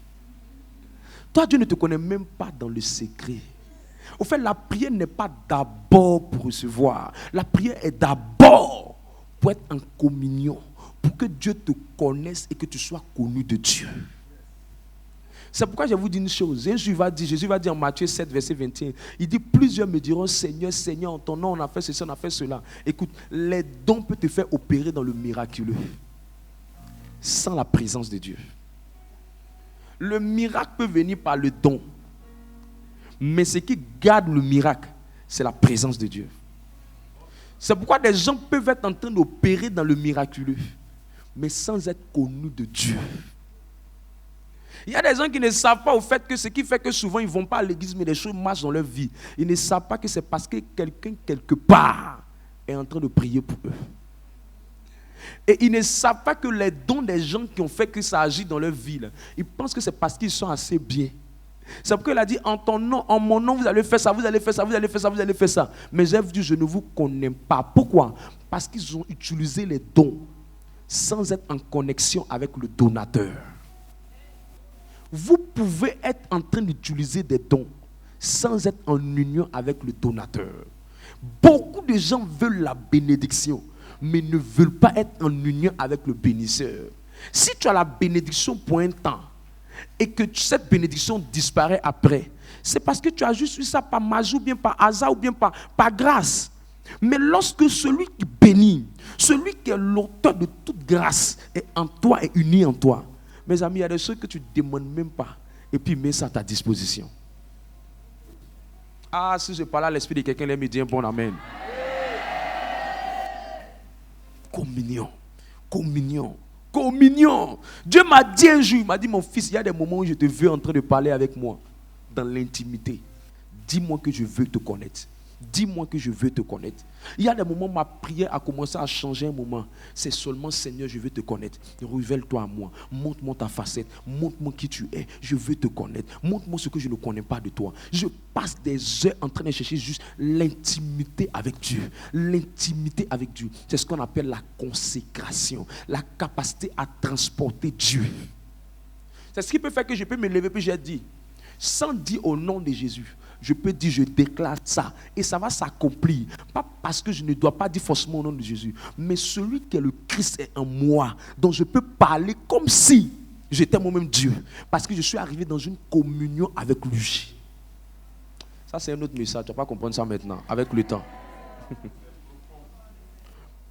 Toi, Dieu ne te connaît même pas dans le secret. Au fait, la prière n'est pas d'abord pour recevoir. La prière est d'abord pour être en communion, pour que Dieu te connaisse et que tu sois connu de Dieu. C'est pourquoi je vous dis une chose. Jésus va dire en Matthieu 7, verset 21, il dit, plusieurs me diront, Seigneur, Seigneur, en ton nom, on a fait ceci, on a fait cela. Écoute, les dons peuvent te faire opérer dans le miraculeux, sans la présence de Dieu. Le miracle peut venir par le don. Mais ce qui garde le miracle, c'est la présence de Dieu. C'est pourquoi des gens peuvent être en train d'opérer dans le miraculeux, mais sans être connus de Dieu. Il y a des gens qui ne savent pas au fait que ce qui fait que souvent ils ne vont pas à l'église, mais les choses marchent dans leur vie. Ils ne savent pas que c'est parce que quelqu'un quelque part est en train de prier pour eux. Et ils ne savent pas que les dons des gens qui ont fait que ça agit dans leur vie, là, ils pensent que c'est parce qu'ils sont assez bien. C'est pourquoi il a dit, en ton nom, en mon nom, vous allez faire ça, vous allez faire ça, vous allez faire ça, vous allez faire ça. Mais j'ai dit, je ne vous connais pas. Pourquoi? Parce qu'ils ont utilisé les dons sans être en connexion avec le donateur. Vous pouvez être en train d'utiliser des dons sans être en union avec le donateur. Beaucoup de gens veulent la bénédiction, mais ne veulent pas être en union avec le bénisseur. Si tu as la bénédiction pour un temps et que cette bénédiction disparaît après, c'est parce que tu as juste eu ça par magie ou bien par hasard ou bien par grâce. Mais lorsque celui qui bénit, celui qui est l'auteur de toute grâce est en toi et uni en toi, mes amis, il y a des choses que tu ne demandes même pas et puis mets ça à ta disposition. Ah, si je parle à l'esprit de quelqu'un, il me dit un bon amen. Communion, communion, communion. Dieu m'a dit un jour, il m'a dit, mon fils, il y a des moments où je te veux en train de parler avec moi, dans l'intimité. Dis-moi que je veux te connaître. Dis-moi que je veux te connaître. Il y a des moments où ma prière a commencé à changer un moment. C'est seulement, Seigneur, je veux te connaître. Révèle-toi à moi. Montre-moi ta facette. Montre-moi qui tu es. Je veux te connaître. Montre-moi ce que je ne connais pas de toi. Je passe des heures en train de chercher juste l'intimité avec Dieu. L'intimité avec Dieu. C'est ce qu'on appelle la consécration. La capacité à transporter Dieu. C'est ce qui peut faire que je peux me lever puis j'ai dit, sans dire au nom de Jésus, je peux dire, je déclare ça. Et ça va s'accomplir. Pas parce que je ne dois pas dire forcément au nom de Jésus. Mais celui qui est le Christ est en moi. Donc je peux parler comme si j'étais moi-même Dieu. Parce que je suis arrivé dans une communion avec lui. Ça c'est un autre message. Tu ne vas pas comprendre ça maintenant. Avec le temps.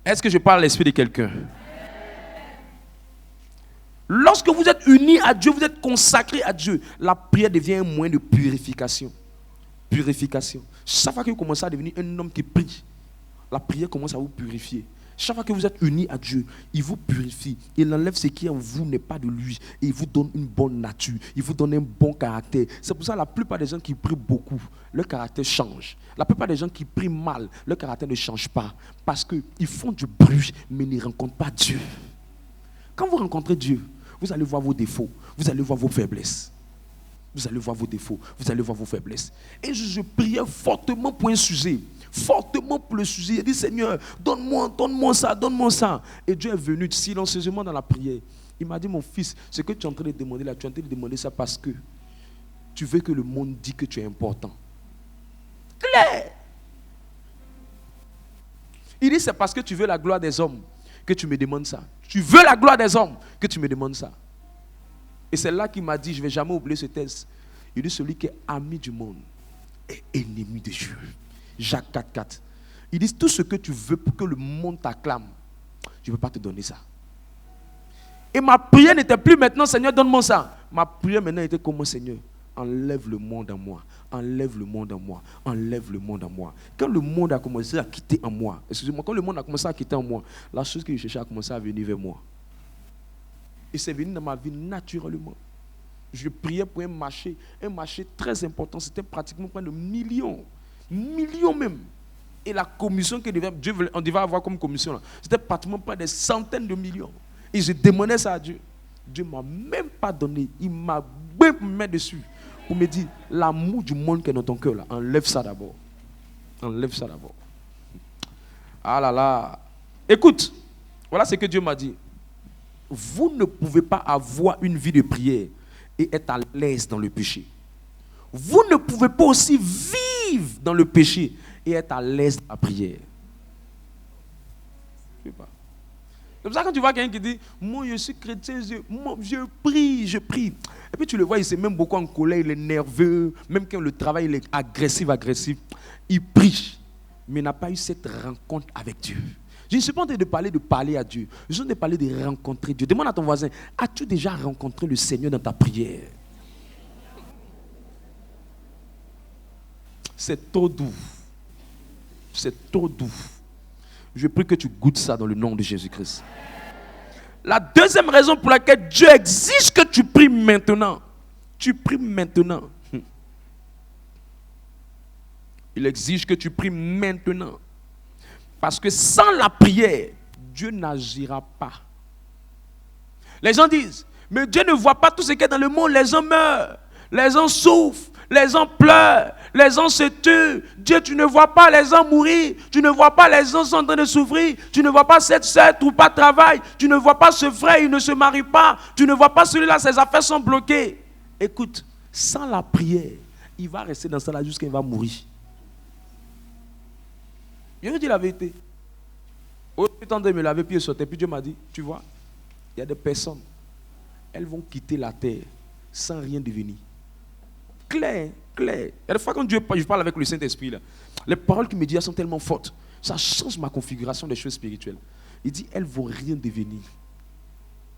Est-ce que je parle à l'esprit de quelqu'un? Lorsque vous êtes unis à Dieu, vous êtes consacrés à Dieu, la prière devient un moyen de purification. Purification. Chaque fois que vous commencez à devenir un homme qui prie, la prière commence à vous purifier. Chaque fois que vous êtes unis à Dieu, il vous purifie. Il enlève ce qui en vous n'est pas de lui. Et il vous donne une bonne nature. Il vous donne un bon caractère. C'est pour ça que la plupart des gens qui prient beaucoup, leur caractère change. La plupart des gens qui prient mal, leur caractère ne change pas. Parce qu'ils font du bruit, mais ne rencontrent pas Dieu. Quand vous rencontrez Dieu, vous allez voir vos défauts. Vous allez voir vos faiblesses. Vous allez voir vos défauts, vous allez voir vos faiblesses. Et je priais fortement pour un sujet, fortement pour le sujet. J'ai dit, Seigneur, donne-moi ça, donne-moi ça. Et Dieu est venu silencieusement dans la prière. Il m'a dit, mon fils, ce que tu es en train de demander là, tu es en train de demander ça parce que tu veux que le monde dise que tu es important. Clair. Il dit, c'est parce que tu veux la gloire des hommes que tu me demandes ça. Tu veux la gloire des hommes que tu me demandes ça. Et c'est là qu'il m'a dit, je ne vais jamais oublier ce texte. Il dit, celui qui est ami du monde est ennemi de Dieu. Jacques 4,4. Il dit, tout ce que tu veux pour que le monde t'acclame, je ne peux pas te donner ça. Et ma prière n'était plus maintenant, Seigneur, donne-moi ça. Ma prière maintenant était comment, Seigneur? Enlève le monde en moi. Enlève le monde en moi. Enlève le monde en moi. Quand le monde a commencé à quitter en moi, excusez-moi, quand le monde a commencé à quitter en moi, la chose que je cherchais a commencé à venir vers moi. Et c'est venu dans ma vie naturellement. Je priais pour un marché très important. C'était pratiquement près de millions même. Et la commission que on devait avoir comme commission, là, c'était pratiquement près des centaines de millions. Et je demandais ça à Dieu. Dieu ne m'a même pas donné. Il m'a même mis dessus. Pour me dire, l'amour du monde qui est dans ton cœur, là, enlève ça d'abord. Enlève ça d'abord. Ah là là. Écoute, voilà ce que Dieu m'a dit. Vous ne pouvez pas avoir une vie de prière et être à l'aise dans le péché. Vous ne pouvez pas aussi vivre dans le péché et être à l'aise dans la prière. Je ne sais pas. C'est pour ça que quand tu vois quelqu'un qui dit, moi je suis chrétien, je prie. Et puis tu le vois, il s'est même beaucoup en colère, il est nerveux, même quand le travail il est agressif. Il prie, mais n'a pas eu cette rencontre avec Dieu. Je ne suis pas en train de parler à Dieu. Je suis en train de parler de rencontrer Dieu. Demande à ton voisin, as-tu déjà rencontré le Seigneur dans ta prière? C'est trop doux. C'est trop doux. Je prie que tu goûtes ça dans le nom de Jésus-Christ. La deuxième raison pour laquelle Dieu exige que tu pries maintenant. Tu pries maintenant. Il exige que tu pries maintenant. Parce que sans la prière, Dieu n'agira pas. Les gens disent, mais Dieu ne voit pas tout ce qu'il y a dans le monde. Les gens meurent, les gens souffrent, les gens pleurent, les gens se tuent. Dieu, tu ne vois pas les gens mourir. Tu ne vois pas les gens sont en train de souffrir. Tu ne vois pas cette sœur trouve pas de travail. Tu ne vois pas ce frère, il ne se marie pas. Tu ne vois pas celui-là, ses affaires sont bloquées. Écoute, sans la prière, il va rester dans ça là jusqu'à il va mourir. Je vous dis la vérité. Au temps de me laver, puis je sortais. Puis Dieu m'a dit, tu vois, il y a des personnes, elles vont quitter la terre sans rien devenir. Clair. Il y a des fois quand je parle avec le Saint-Esprit, là, les paroles qu'il me dit sont tellement fortes. Ça change ma configuration des choses spirituelles. Il dit, elles ne vont rien devenir.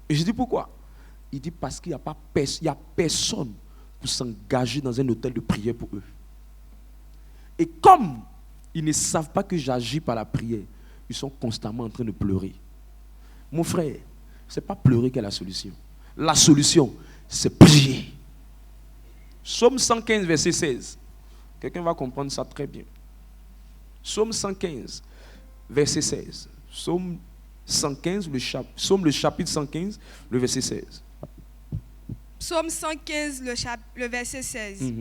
Et je dis pourquoi? Il dit parce qu'il n'y a personne pour s'engager dans un hôtel de prière pour eux. Et comme ils ne savent pas que j'agis par la prière, ils sont constamment en train de pleurer. Mon frère, ce n'est pas pleurer qui est la solution. La solution, c'est prier. Psaume 115, verset 16. Quelqu'un va comprendre ça très bien. Psaume 115, verset 16. Psaume 115, Psaume le chapitre 115, le verset 16. Psaume 115, le verset 16.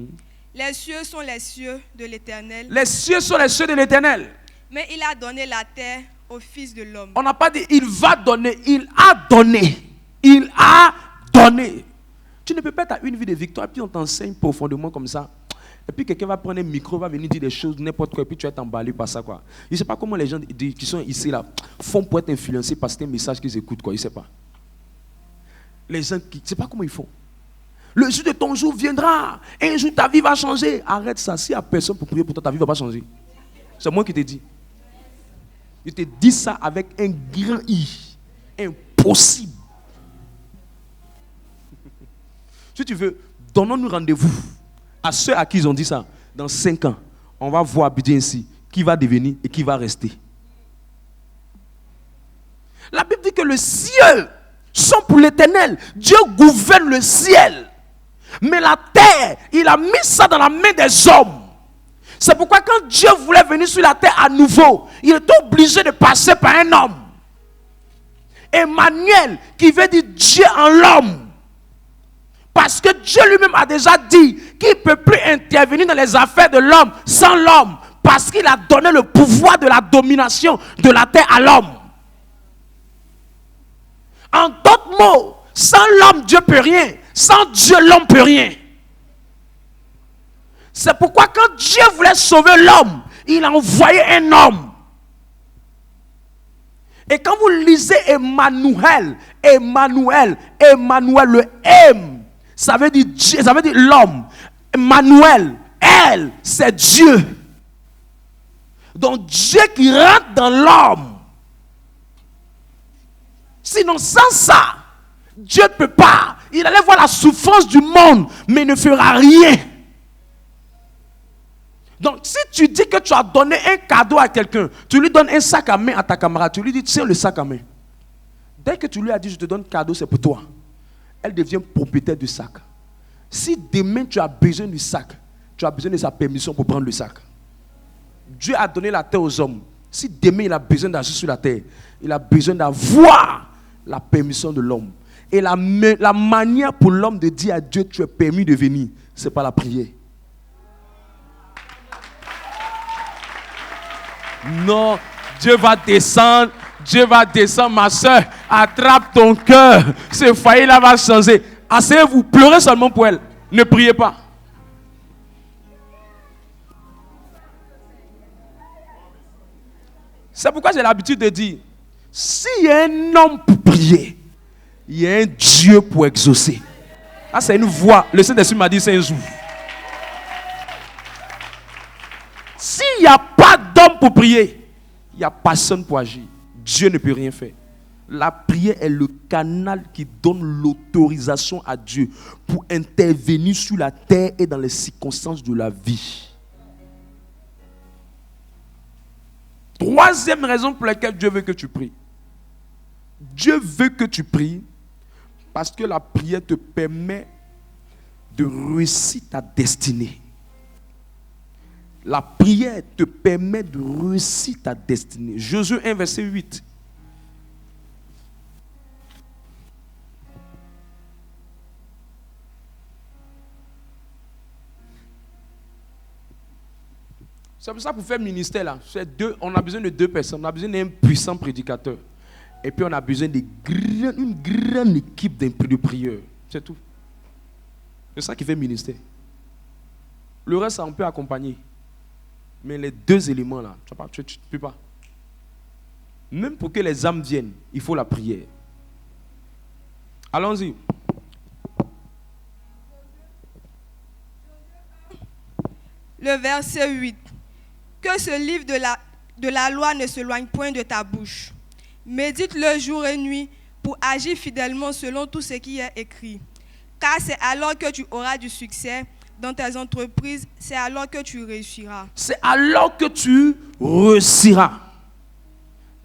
Les cieux sont les cieux de l'Éternel. Les cieux sont les cieux de l'Éternel. Mais il a donné la terre au Fils de l'homme. On n'a pas dit il va donner, il a donné. Il a donné. Tu ne peux pas être à une vie de victoire, puis on t'enseigne profondément comme ça. Et puis quelqu'un va prendre un micro, va venir dire des choses, n'importe quoi, et puis tu vas être emballé par ça, quoi. Je ne sais pas comment les gens qui sont ici, là, font pour être influencés par ce message qu'ils écoutent, quoi. Je ne sais pas. Les gens qui... Je ne sais pas comment ils font. Le jour de ton jour viendra. Un jour, ta vie va changer. Arrête ça. S'il n'y a personne pour prier pour toi, ta vie ne va pas changer. C'est moi qui te dis. Je te dis ça avec un grand I. Impossible. Si tu veux, donnons-nous rendez-vous à ceux à qui ils ont dit ça. Dans 5 ans, on va voir bien ici qui va devenir et qui va rester. La Bible dit que le ciel sont pour l'Éternel. Dieu gouverne le ciel. Mais la terre, il a mis ça dans la main des hommes. C'est pourquoi quand Dieu voulait venir sur la terre à nouveau, il était obligé de passer par un homme. Emmanuel, qui veut dire Dieu en l'homme. Parce que Dieu lui-même a déjà dit qu'il ne peut plus intervenir dans les affaires de l'homme sans l'homme. Parce qu'il a donné le pouvoir de la domination de la terre à l'homme. En d'autres mots, sans l'homme, Dieu ne peut rien. Sans Dieu, l'homme ne peut rien. C'est pourquoi quand Dieu voulait sauver l'homme, il a envoyé un homme. Et quand vous lisez Emmanuel, le M, ça veut dire Dieu, ça veut dire l'homme. Emmanuel, elle, c'est Dieu. Donc Dieu qui rentre dans l'homme. Sinon, sans ça, Dieu ne peut pas. Il allait voir la souffrance du monde, mais il ne fera rien. Donc, si tu dis que tu as donné un cadeau à quelqu'un, tu lui donnes un sac à main à ta camarade, tu lui dis, tiens le sac à main. Dès que tu lui as dit, je te donne cadeau, c'est pour toi. Elle devient propriétaire du sac. Si demain tu as besoin du sac, tu as besoin de sa permission pour prendre le sac. Dieu a donné la terre aux hommes. Si demain il a besoin d'agir sur la terre, il a besoin d'avoir la permission de l'homme. Et la manière pour l'homme de dire à Dieu, tu es permis de venir, c'est pas la prière. Non, Dieu va descendre, ma soeur, attrape ton cœur, ce foyer-là va changer. Asseyez-vous, pleurez seulement pour elle, ne priez pas. C'est pourquoi j'ai l'habitude de dire, s'il y a un homme pour prier, il y a un Dieu pour exaucer. Ah, c'est une voix, le Saint-Esprit m'a dit c'est un jour. S'il n'y a pas d'homme pour prier, il n'y a personne pour agir. Dieu ne peut rien faire. La prière est le canal qui donne l'autorisation à Dieu pour intervenir sur la terre et dans les circonstances de la vie. Troisième raison pour laquelle Dieu veut que tu pries. Dieu veut que tu pries parce que la prière te permet de réussir ta destinée. La prière te permet de réussir ta destinée. Josué 1, verset 8. C'est pour ça, pour faire ministère là, on a besoin de deux personnes. On a besoin d'un puissant prédicateur. Et puis on a besoin d'une grande équipe de prieurs. C'est tout. C'est ça qui fait ministère. Le reste, ça on peut accompagner. Mais les deux éléments là, tu ne peux pas. Même pour que les âmes viennent, il faut la prière. Allons-y. Le verset 8. Que ce livre de la loi ne s'éloigne point de ta bouche. Médite-le jour et nuit pour agir fidèlement selon tout ce qui est écrit. Car c'est alors que tu auras du succès dans tes entreprises, c'est alors que tu réussiras. C'est alors que tu réussiras.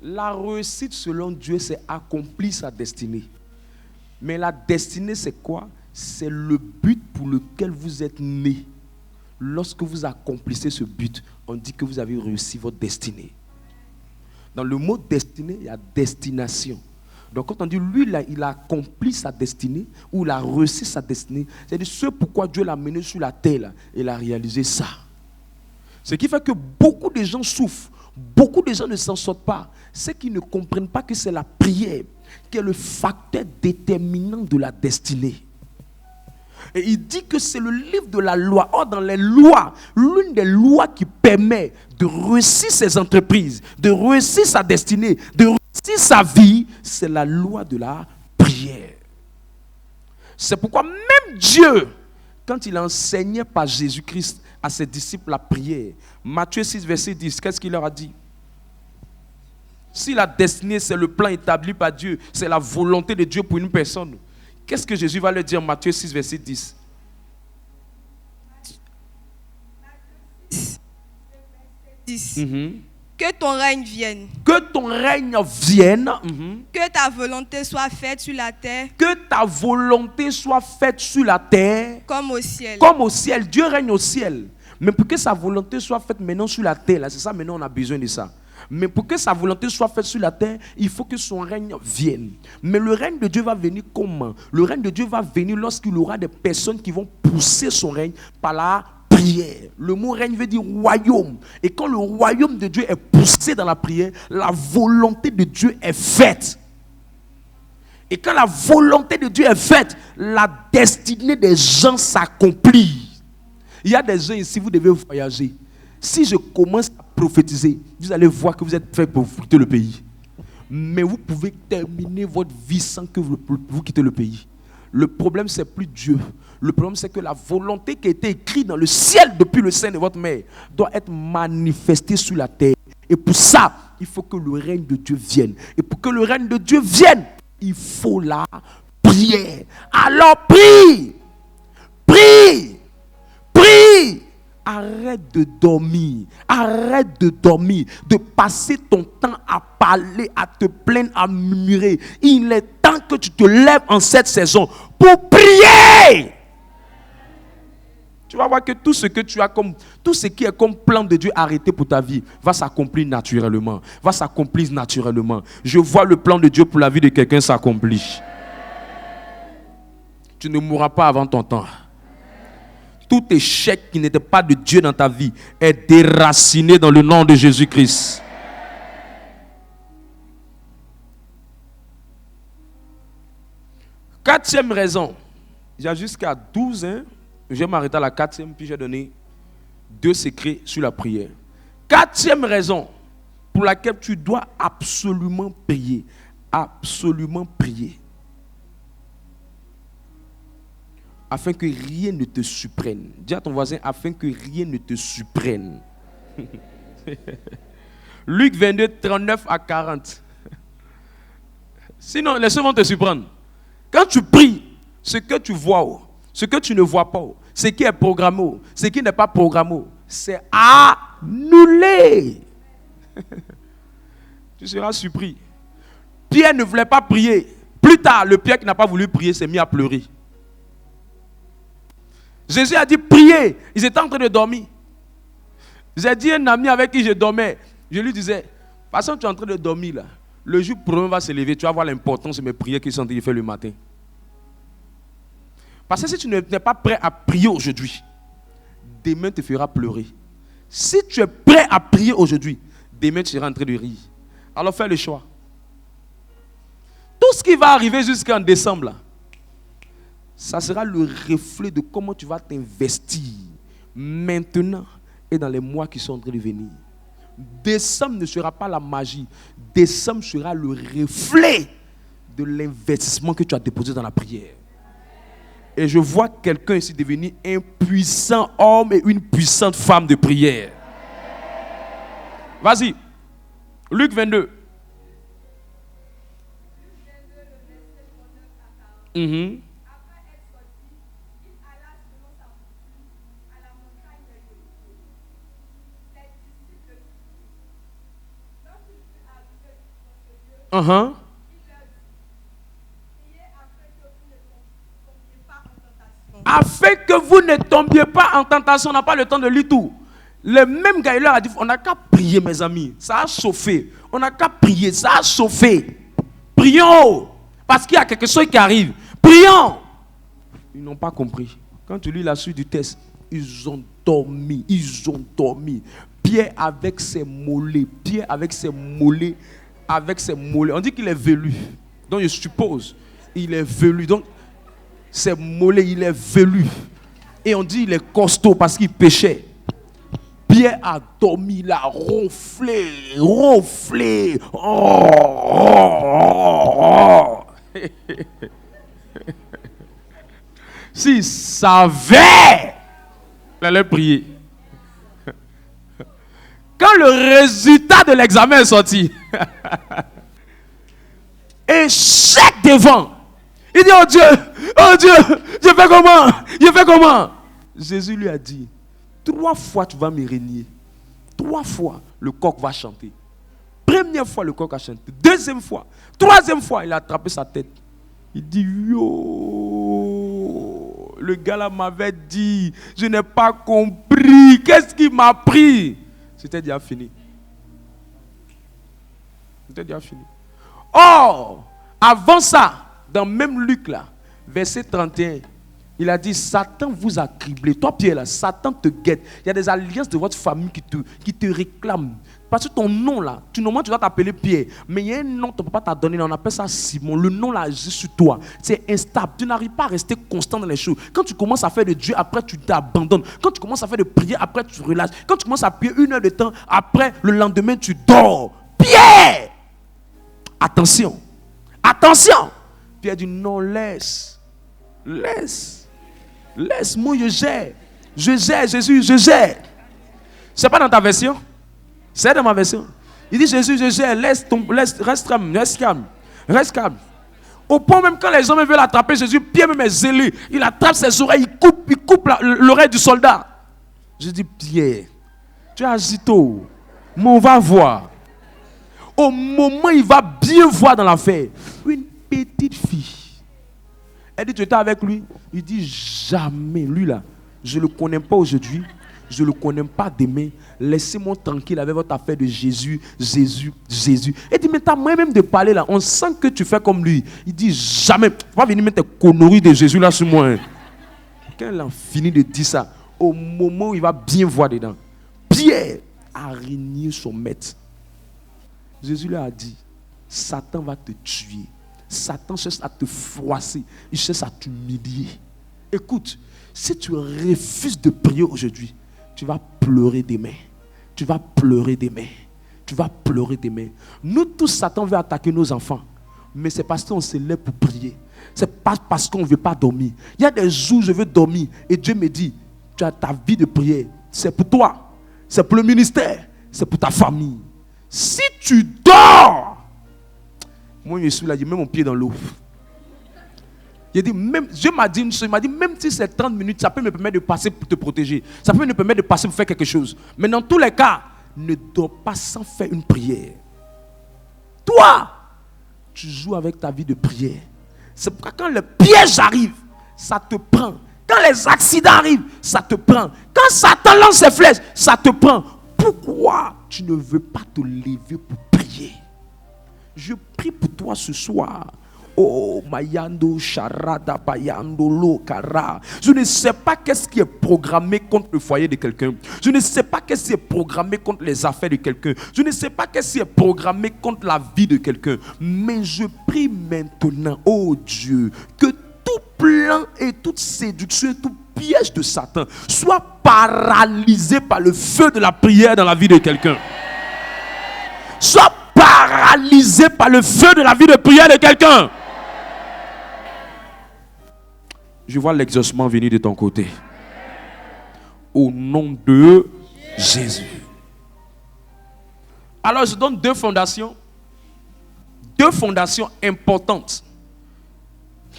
La réussite selon Dieu, c'est accomplir sa destinée. Mais la destinée, c'est quoi? C'est le but pour lequel vous êtes né. Lorsque vous accomplissez ce but, on dit que vous avez réussi votre destinée. Dans le mot destinée, il y a destination. Donc quand on dit lui, il a accompli sa destinée, ou il a réussi sa destinée, c'est-à-dire ce pourquoi Dieu l'a mené sur la terre, là, il a réalisé ça. Ce qui fait que beaucoup de gens souffrent, beaucoup de gens ne s'en sortent pas. C'est qu'ils ne comprennent pas que c'est la prière qui est le facteur déterminant de la destinée. Et il dit que c'est le livre de la loi. Or, dans les lois, l'une des lois qui permet de réussir ses entreprises, de réussir sa destinée, de réussir sa vie, c'est la loi de la prière. C'est pourquoi même Dieu, quand il enseignait par Jésus-Christ à ses disciples la prière, Matthieu 6, verset 10, qu'est-ce qu'il leur a dit? Si la destinée, c'est le plan établi par Dieu, c'est la volonté de Dieu pour une personne, qu'est-ce que Jésus va leur dire en Matthieu 6, verset 10? Que ton règne vienne. Que ton règne vienne. Que ta volonté soit faite sur la terre. Que ta volonté soit faite sur la terre. Comme au ciel. Comme au ciel. Dieu règne au ciel. Mais pour que sa volonté soit faite maintenant sur la terre, là, c'est ça, maintenant on a besoin de ça. Mais pour que sa volonté soit faite sur la terre, il faut que son règne vienne. Mais le règne de Dieu va venir comment? Le règne de Dieu va venir lorsqu'il y aura des personnes qui vont pousser son règne par la prière. Le mot règne veut dire royaume. Et quand le royaume de Dieu est poussé dans la prière, la volonté de Dieu est faite. Et quand la volonté de Dieu est faite, la destinée des gens s'accomplit. Il y a des gens ici, vous devez voyager. Si je commence à prophétiser, vous allez voir que vous êtes fait pour quitter le pays. Mais vous pouvez terminer votre vie sans que vous quittez le pays. Le problème, c'est plus Dieu. Le problème, c'est que la volonté qui a été écrite dans le ciel depuis le sein de votre mère doit être manifestée sur la terre. Et pour ça, il faut que le règne de Dieu vienne. Et pour que le règne de Dieu vienne, il faut la prière. Alors prie. Prie. Prie. Arrête de dormir. Arrête de dormir. De passer ton temps à parler, à te plaindre, à murmurer. Il est temps que tu te lèves en cette saison pour prier. Tu vas voir que tout ce que tu as comme, tout ce qui est comme plan de Dieu arrêté pour ta vie va s'accomplir naturellement. Va s'accomplir naturellement. Je vois le plan de Dieu pour la vie de quelqu'un s'accomplir. Tu ne mourras pas avant ton temps. Tout échec qui n'était pas de Dieu dans ta vie est déraciné dans le nom de Jésus-Christ. Quatrième raison. Il y a jusqu'à 12 ans. Je vais m'arrêter à la quatrième, puis j'ai donné 2 secrets sur la prière. Quatrième raison pour laquelle tu dois absolument prier. Absolument prier. Afin que rien ne te surprenne. Dis à ton voisin, afin que rien ne te surprenne. Luc 22, 39 à 40. Sinon, les choses vont te surprendre. Quand tu pries, ce que tu vois, ce que tu ne vois pas, ce qui est programmé, ce qui n'est pas programmé, c'est annulé. Tu seras surpris. Pierre ne voulait pas prier. Plus tard, le Pierre qui n'a pas voulu prier s'est mis à pleurer. Jésus a dit priez. Ils étaient en train de dormir. J'ai dit à un ami avec qui je dormais, je lui disais, de toute façon tu es en train de dormir là. Le jour prochain va se lever, tu vas voir l'importance de mes prières qu'ils sont en train de faire le matin. Parce que si tu n'es pas prêt à prier aujourd'hui, demain te fera pleurer. Si tu es prêt à prier aujourd'hui, demain tu seras en train de rire. Alors fais le choix. Tout ce qui va arriver jusqu'en décembre, là, ça sera le reflet de comment tu vas t'investir maintenant et dans les mois qui sont en train de venir. Décembre ne sera pas la magie. Décembre sera le reflet de l'investissement que tu as déposé dans la prière. Et je vois quelqu'un ici devenir un puissant homme et une puissante femme de prière. Vas-y. Luc 22. Afin que vous ne tombiez pas en tentation, on n'a pas le temps de lire tout. Le même gars, il leur a dit, on n'a qu'à prier mes amis, ça a chauffé. On n'a qu'à prier, ça a chauffé. Prions, parce qu'il y a quelque chose qui arrive. Prions. Ils n'ont pas compris. Quand tu lis la suite du texte, ils ont dormi, Pierre avec ses mollets, on dit qu'il est velu. Donc je suppose, il est velu. Donc, ses mollets, il est velu. Et on dit il est costaud parce qu'il péchait. Pierre a dormi, il a ronflé. S'il savait, il allait prier. Quand le résultat de l'examen est sorti, échec devant. Il dit, oh Dieu, je fais comment? Jésus lui a dit, 3 fois tu vas me régner. 3 fois, le coq va chanter. Première fois, le coq a chanté. Deuxième fois. Troisième fois, il a attrapé sa tête. Il dit, yo, le gars là m'avait dit, je n'ai pas compris. Qu'est-ce qui m'a pris? C'était déjà fini. C'était déjà fini. Or, avant ça, dans même Luc là, verset 31, il a dit, Satan vous a criblé. Toi, Pierre, là, Satan te guette. Il y a des alliances de votre famille qui te réclament. Parce que ton nom, là, normalement, tu dois t'appeler Pierre. Mais il y a un nom que ton papa t'a donné, là, on appelle ça Simon. Le nom, là, agit sur toi. C'est instable. Tu n'arrives pas à rester constant dans les choses. Quand tu commences à faire de Dieu, après, tu t'abandonnes. Quand tu commences à faire de prière, après, tu relâches. Quand tu commences à prier 1 heure de temps, après, le lendemain, tu dors. Pierre! Attention. Attention! Pierre dit, non, laisse. Laisse-moi, je gère. Je gère, Jésus, je gère. C'est pas dans ta version? C'est dans ma version. Il dit, Jésus, je gère, reste calme. Au point même quand les hommes veulent attraper Jésus, Pierre même est zélé. Il attrape ses oreilles, il coupe l'oreille du soldat. Je dis, Pierre, tu es agito. Mais on va voir. Au moment où il va bien voir dans l'affaire, une petite fille. Elle dit, tu étais avec lui? Il dit, jamais. Lui là, je ne le connais pas aujourd'hui. Je ne le connais pas demain. Laissez-moi tranquille avec votre affaire de Jésus. Elle dit, mais t'as moyen même de parler là. On sent que tu fais comme lui. Il dit, jamais. Tu ne vas pas venir mettre tes conneries de Jésus là sur moi. Quand elle a fini de dire ça, au moment où il va bien voir dedans, Pierre a régné son maître. Jésus lui a dit, Satan va te tuer. Satan cherche à te froisser. Il cherche à t'humilier. Écoute, si tu refuses de prier aujourd'hui, tu vas pleurer demain. Tu vas pleurer demain. Nous tous, Satan veut attaquer nos enfants. Mais c'est parce qu'on se lève pour prier. C'est pas parce qu'on ne veut pas dormir. Il y a des jours où je veux dormir. Et Dieu me dit, tu as ta vie de prière. C'est pour toi. C'est pour le ministère. C'est pour ta famille. Si tu dors, moi je suis là, je mets mon pied dans l'eau. Dieu m'a dit une chose, il m'a dit, même si c'est 30 minutes, ça peut me permettre de passer pour te protéger. Ça peut me permettre de passer pour faire quelque chose. Mais dans tous les cas, ne dors pas sans faire une prière. Toi, tu joues avec ta vie de prière. C'est pourquoi quand le piège arrive, ça te prend. Quand les accidents arrivent, ça te prend. Quand Satan lance ses flèches, ça te prend. Pourquoi tu ne veux pas te lever pour prier? Je prie pour toi ce soir. Oh, Mayando, Charada, Bayando, Lokara. Je ne sais pas qu'est-ce qui est programmé contre le foyer de quelqu'un. Je ne sais pas qu'est-ce qui est programmé contre les affaires de quelqu'un. Je ne sais pas qu'est-ce qui est programmé contre la vie de quelqu'un. Mais je prie maintenant, oh Dieu, que tout plan et toute séduction et tout piège de Satan soit paralysé par le feu de la prière dans la vie de quelqu'un. Soit paralysé par le feu de la vie de prière de quelqu'un. Je vois l'exaucement venir de ton côté. Au nom de Jésus. Alors je donne deux fondations importantes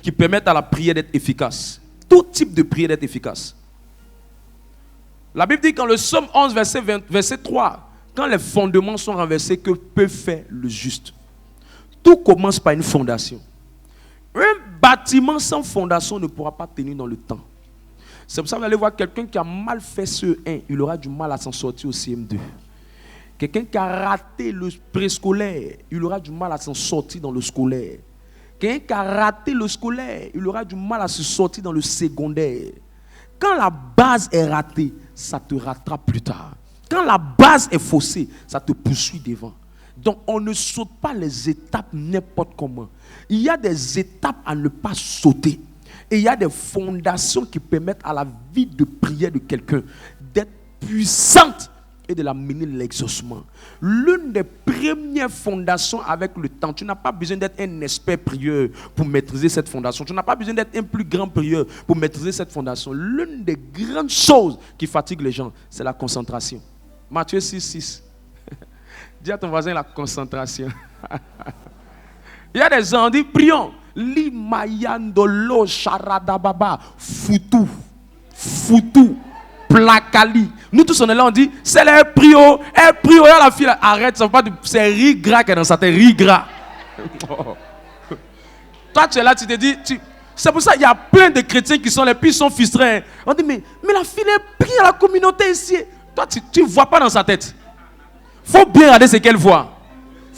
qui permettent à la prière d'être efficace. Tout type de prière d'être efficace. La Bible dit dans le Psaume 11, verset 3, quand les fondements sont renversés, que peut faire le juste? Tout commence par une fondation. Un bâtiment sans fondation ne pourra pas tenir dans le temps. C'est pour ça que vous allez voir quelqu'un qui a mal fait ce 1, il aura du mal à s'en sortir au CM2. Quelqu'un qui a raté le préscolaire, il aura du mal à s'en sortir dans le scolaire. Quelqu'un qui a raté le scolaire, il aura du mal à se sortir dans le secondaire. Quand la base est ratée, ça te rattrape plus tard. Quand la base est faussée, ça te poursuit devant. Donc on ne saute pas les étapes n'importe comment. Il y a des étapes à ne pas sauter. Et il y a des fondations qui permettent à la vie de prière de quelqu'un d'être puissante et de l'amener l'exaucement. L'une des premières fondations avec le temps, tu n'as pas besoin d'être un expert prieur pour maîtriser cette fondation. Tu n'as pas besoin d'être un plus grand prieur pour maîtriser cette fondation. L'une des grandes choses qui fatiguent les gens, c'est la concentration. Matthieu 6. Dis à ton voisin la concentration. Il y a des gens, on dit prions. Limayandolo charadababa. Foutou. Placali. Nous tous on est là, on dit c'est les prios. Prio. Et la fille là, arrête, ça va pas c'est rigra qui est dans sa tête. Rigra. Toi tu es là, tu te dis. C'est pour ça qu'il y a plein de chrétiens qui sont là, puis ils sont frustrés. On dit mais la fille est prie à la communauté ici. Toi tu ne vois pas dans sa tête. Faut bien regarder ce qu'elle voit.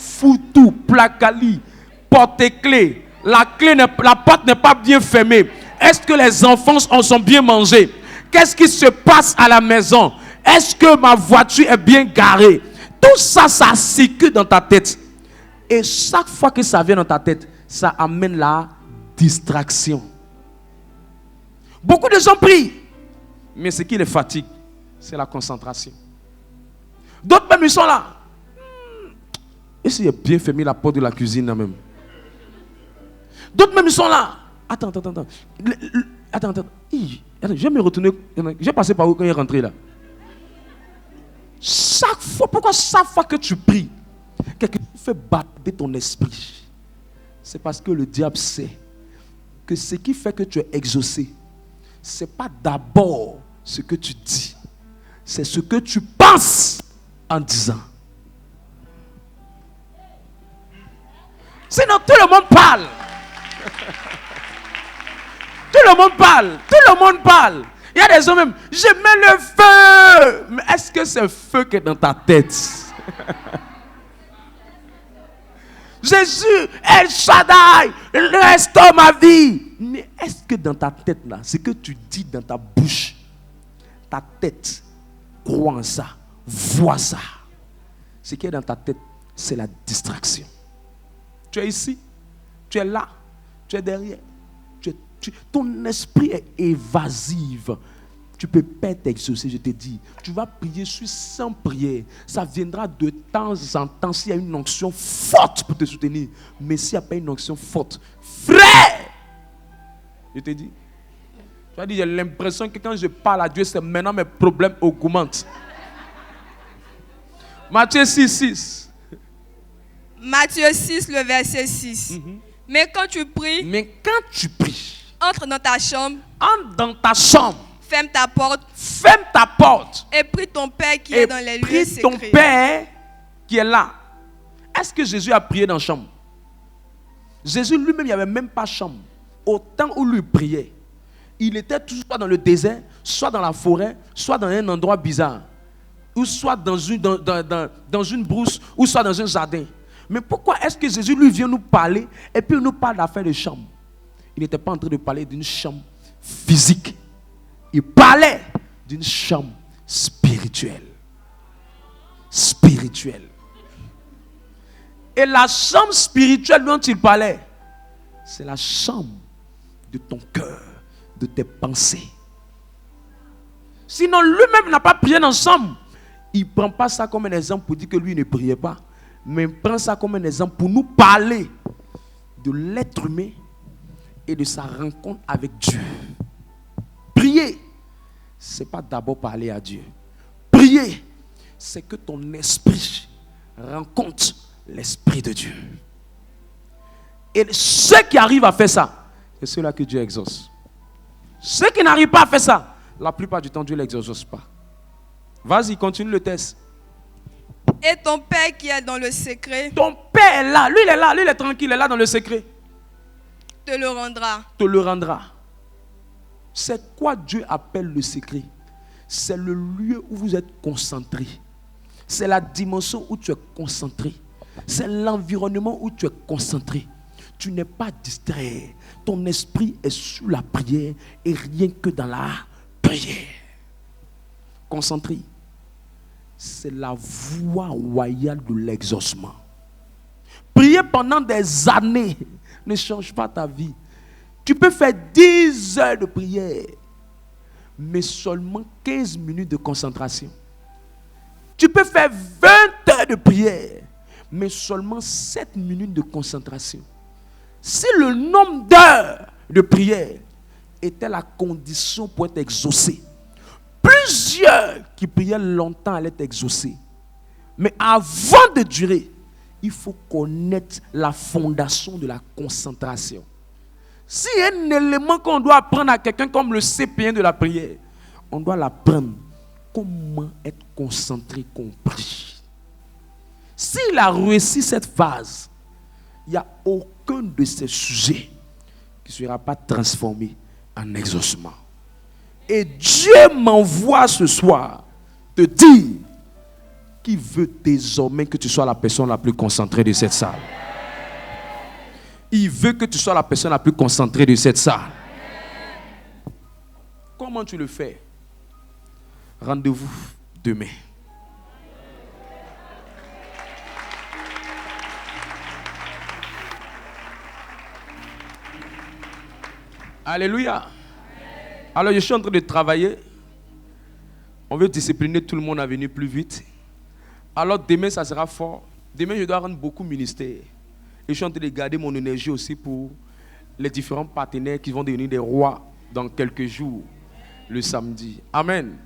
foutu, placali, porte-clés. La porte n'est pas bien fermée. Est-ce que les enfants en sont bien mangés? Qu'est-ce qui se passe à la maison? Est-ce que ma voiture est bien garée? Tout ça, ça circule dans ta tête. Et chaque fois que ça vient dans ta tête, ça amène la distraction. Beaucoup de gens prient, mais ce qui les fatigue, c'est la concentration. D'autres même, ils sont là. Et s'il a bien fermé la porte de la cuisine là même? D'autres même, ils sont là. Attends. Attends, je vais me retourner. Je vais passer par où quand il est rentré là? Pourquoi chaque fois que tu pries, quelque chose fait battre ton esprit? C'est parce que le diable sait que ce qui fait que tu es exaucé, ce n'est pas d'abord ce que tu dis, c'est ce que tu penses en disant. Sinon, tout le monde parle. Tout le monde parle. Il y a des hommes même, je mets le feu. Mais est-ce que c'est le feu qui est dans ta tête? Jésus, El Shaddai, restaure ma vie. Mais est-ce que dans ta tête là, ce que tu dis dans ta bouche, ta tête croit en ça, voit ça? Ce qui est dans ta tête, c'est la distraction. Tu es ici, tu es là, tu es derrière. Ton esprit est évasif. Tu ne peux pas t'exaucer, je te dis. Tu vas prier sur 100 prières. Ça viendra de temps en temps s'il y a une onction forte pour te soutenir. Mais s'il n'y a pas une onction forte, frère, je te dis. Tu vas dire, j'ai l'impression que quand je parle à Dieu, c'est maintenant mes problèmes augmentent. Matthieu 6. Matthieu 6, le verset 6. Mais quand tu pries, entre dans ta chambre. Ferme ta porte. Et prie ton Père qui est dans les lieux secrets. Ton Père qui est là. Est-ce que Jésus a prié dans la chambre? Jésus lui-même, il n'y avait même pas de chambre. Au temps où lui priait, il était toujours soit dans le désert, soit dans la forêt, soit dans un endroit bizarre, ou soit dans une brousse, ou soit dans un jardin. Mais pourquoi est-ce que Jésus lui vient nous parler et puis il nous parle d'affaires de chambre? Il n'était pas en train de parler d'une chambre physique. Il parlait d'une chambre spirituelle. Et la chambre spirituelle dont il parlait, c'est la chambre de ton cœur, de tes pensées. Sinon, lui-même n'a pas prié dans la chambre. Il ne prend pas ça comme un exemple pour dire que lui ne priait pas. Mais il prend ça comme un exemple pour nous parler de l'être humain et de sa rencontre avec Dieu. Prier, ce n'est pas d'abord parler à Dieu. Prier, c'est que ton esprit rencontre l'Esprit de Dieu. Et ceux qui arrivent à faire ça, c'est ceux-là que Dieu exauce. Ceux qui n'arrivent pas à faire ça, la plupart du temps, Dieu ne les exauce pas. Vas-y, continue le test. Et ton Père qui est dans le secret. Ton Père est là. Lui, il est là. Lui, il est tranquille. Il est là dans le secret. Te le rendra. Te le rendra. C'est quoi Dieu appelle le secret? C'est le lieu où vous êtes concentré. C'est la dimension où tu es concentré. C'est l'environnement où tu es concentré. Tu n'es pas distrait. Ton esprit est sur la prière et rien que dans la prière. Concentré. C'est la voie royale de l'exaucement. Prier pendant des années ne change pas ta vie. Tu peux faire 10 heures de prière, mais seulement 15 minutes de concentration. Tu peux faire 20 heures de prière, mais seulement 7 minutes de concentration. Si le nombre d'heures de prière était la condition pour être exaucé, plusieurs qui priaient longtemps allaient être exaucés. Mais avant de durer, il faut connaître la fondation de la concentration. Si un élément qu'on doit apprendre à quelqu'un comme le CP1 de la prière, on doit l'apprendre comment être concentré, compris. S'il a réussi cette phase, il n'y a aucun de ces sujets qui ne sera pas transformé en exaucement. Et Dieu m'envoie ce soir te dire qui veut désormais que tu sois la personne la plus concentrée de cette salle. Il veut que tu sois la personne la plus concentrée de cette salle. Comment tu le fais? Rendez-vous demain. Alléluia. Alors je suis en train de travailler. On veut discipliner tout le monde à venir plus vite. Alors demain ça sera fort. Demain je dois rendre beaucoup ministère. Et je suis en train de garder mon énergie aussi pour les différents partenaires qui vont devenir des rois dans quelques jours, le samedi. Amen.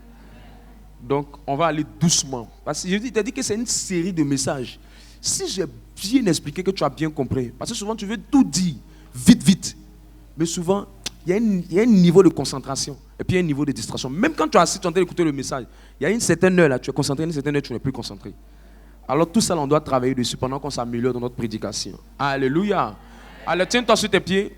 Donc on va aller doucement. Parce que je t'ai dit que c'est une série de messages. Si j'ai bien expliqué, que tu as bien compris. Parce que souvent tu veux tout dire vite, vite. Mais souvent, il y a un niveau de concentration et puis un niveau de distraction. Même quand tu es assis, tu es en train d'écouter le message, il y a une certaine heure là, tu es concentré, une certaine heure, tu n'es plus concentré. Alors tout ça, on doit travailler dessus pendant qu'on s'améliore dans notre prédication. Alléluia. Alors tiens-toi sur tes pieds.